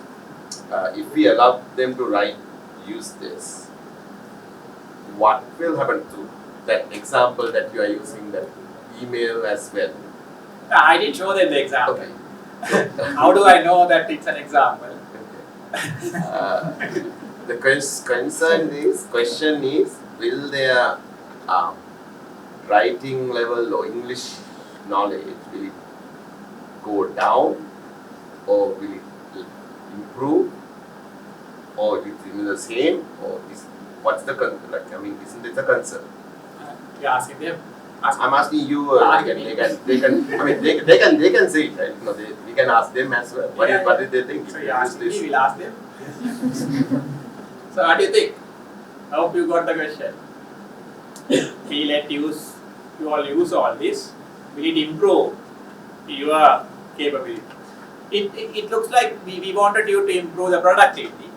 if we allow them to use this, what will happen to that example that you are using, that email as well? I didn't show them the example. Okay. How do I know that it's an example? Okay. The question is, will their writing level or English knowledge, will it go down, or will it improve, or it remain the same, or what's the isn't it a concern? You're asking them. I'm asking you. They can say it, right? No, we can ask them as well. What did they think? So you ask me, we'll ask them. So what do you think? I hope you got the question. We let you all use all this. Will it improve your capability? It looks like we wanted you to improve the productivity,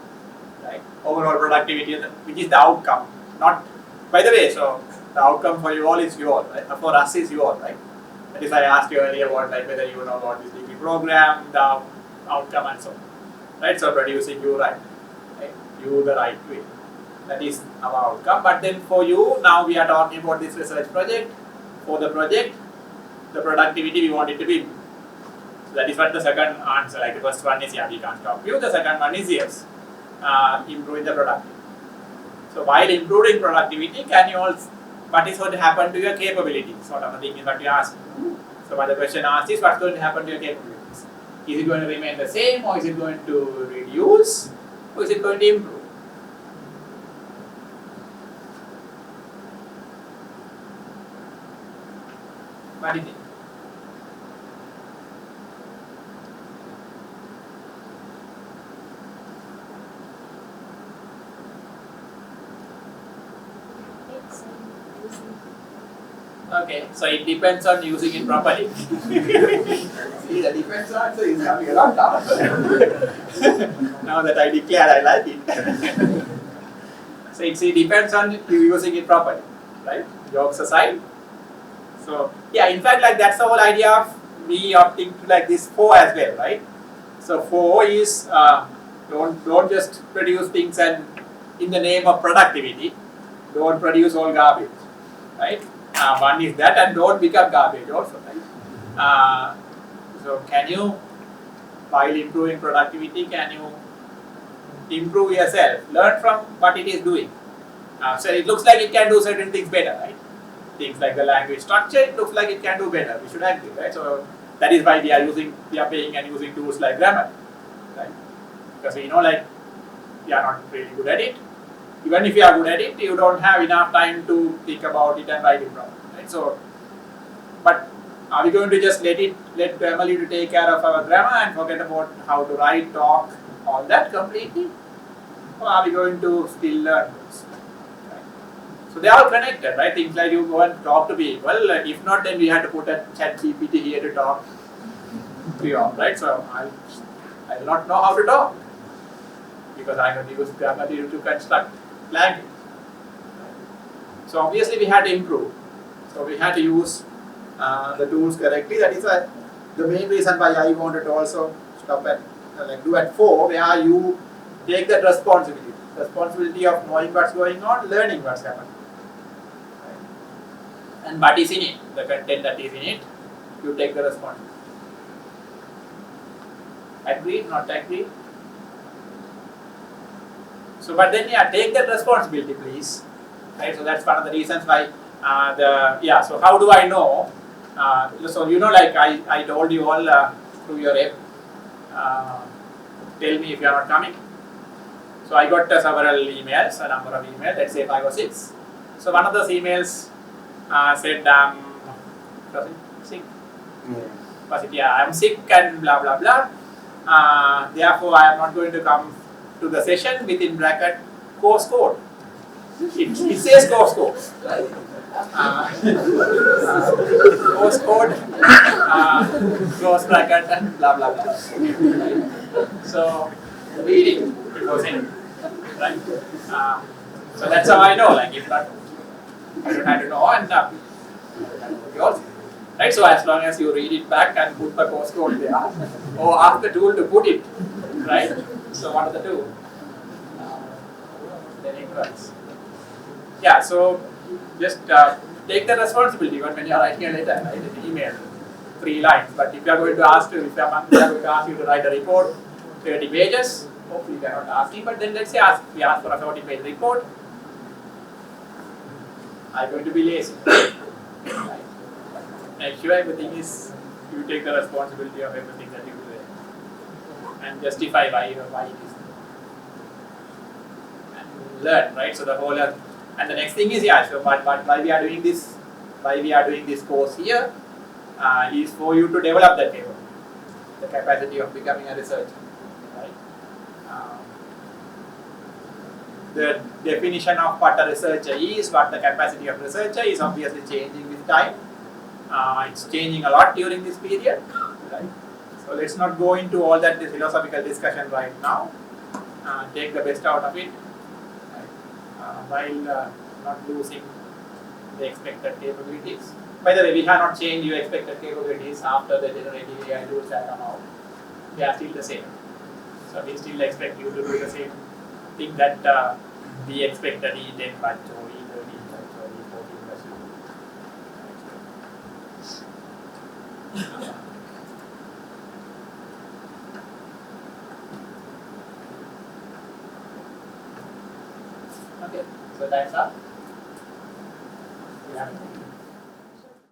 right? Overall productivity, which is the outcome. Not, by the way, so the outcome for you all is you all, right? For us is you all, right? That is, I asked you earlier about like whether you know about this degree program, the outcome and so on, right? So producing you right? You the right way. That is our outcome. But then for you, now we are talking about this research project. For the project, the productivity we want it to be. So that is what the second answer. Like the first one is yeah, we can't stop you. The second one is yes, improving the productivity. So while improving productivity, can you also, what is going to happen to your capabilities? Sort of a thing is what you ask. So what the question asks is what's going to happen to your capabilities? Is it going to remain the same, or is it going to reduce, or is it going to improve? What do you think? Okay, so it depends on using it properly. See, the defense answer is coming a lot down. Now that I declared I like it. So it depends on you using it properly, right? Jokes aside. So yeah, in fact, like that's the whole idea of me opting to like this 4 as well, right? So 4 is don't just produce things and in the name of productivity, don't produce all garbage, right? One is that, and don't become garbage also, right? So can you, while improving productivity, can you improve yourself, learn from what it is doing? So it looks like it can do certain things better, right? Things like the language structure, it looks like it can do better. We should agree, right? So that is why we are paying and using tools like grammar, right? Because we know like we are not really good at it. Even if you are good at it, you don't have enough time to think about it and write it properly, right? So, but are we going to just let Emily to take care of our grammar and forget about how to write, talk, all that completely? Or are we going to still learn those? Right? So they are all connected, right? Things like you go and talk to people. If not, then we had to put a chat GPT here to talk to you all, right? So I'll not know how to talk because I'm going to use grammar to construct language. So obviously we had to improve. So we had to use the tools correctly. That is the main reason why I wanted to also stop at do at 4, where you take that responsibility of knowing what's going on, learning what's happening, right? And what is in it, the content that is in it, you take the responsibility. Agree? Not agree? So, but then take that responsibility, please. Right? So that's one of the reasons why so how do I know? So like I told you all through your app, tell me if you are not coming. So I got several emails, a number of emails, let's say 5 or 6. So one of those emails said, sick. Was it, I'm sick and blah blah blah. Therefore I am not going to come to the session within bracket course code. It says course code, right? Course code, close bracket and blah blah blah. Right? So read it before saying, right? So that's how I know. Like if not, I don't have to know and yours, right? So as long as you read it back and put the course code there, or ask the tool to put it, right? So one of the two, then it works. Yeah, so just take the responsibility when you are writing a letter, write an email, 3 lines. But if you are going to ask you to write a report, 30 pages, hopefully they are not asking, but then let's say we ask for a 40-page report, I'm going to be lazy. Right? Make sure everything is, you take the responsibility of everything that you do there and justify why it is. And learn, right? So the whole and the next thing is, so why we are doing this course here is for you to develop that capability, the capacity of becoming a researcher, right? The definition of what a researcher is, what the capacity of researcher is, obviously changing with time. It's changing a lot during this period, right? So let's not go into all that philosophical discussion right now. Take the best out of it, while not losing the expected capabilities. By the way, we have not changed your expected capabilities after the generative AI tools have come out. They are still the same. So we still expect you to do the same thing that we expected E10 batch or E13 batch or E14 batch. Okay, so that's all. Yeah.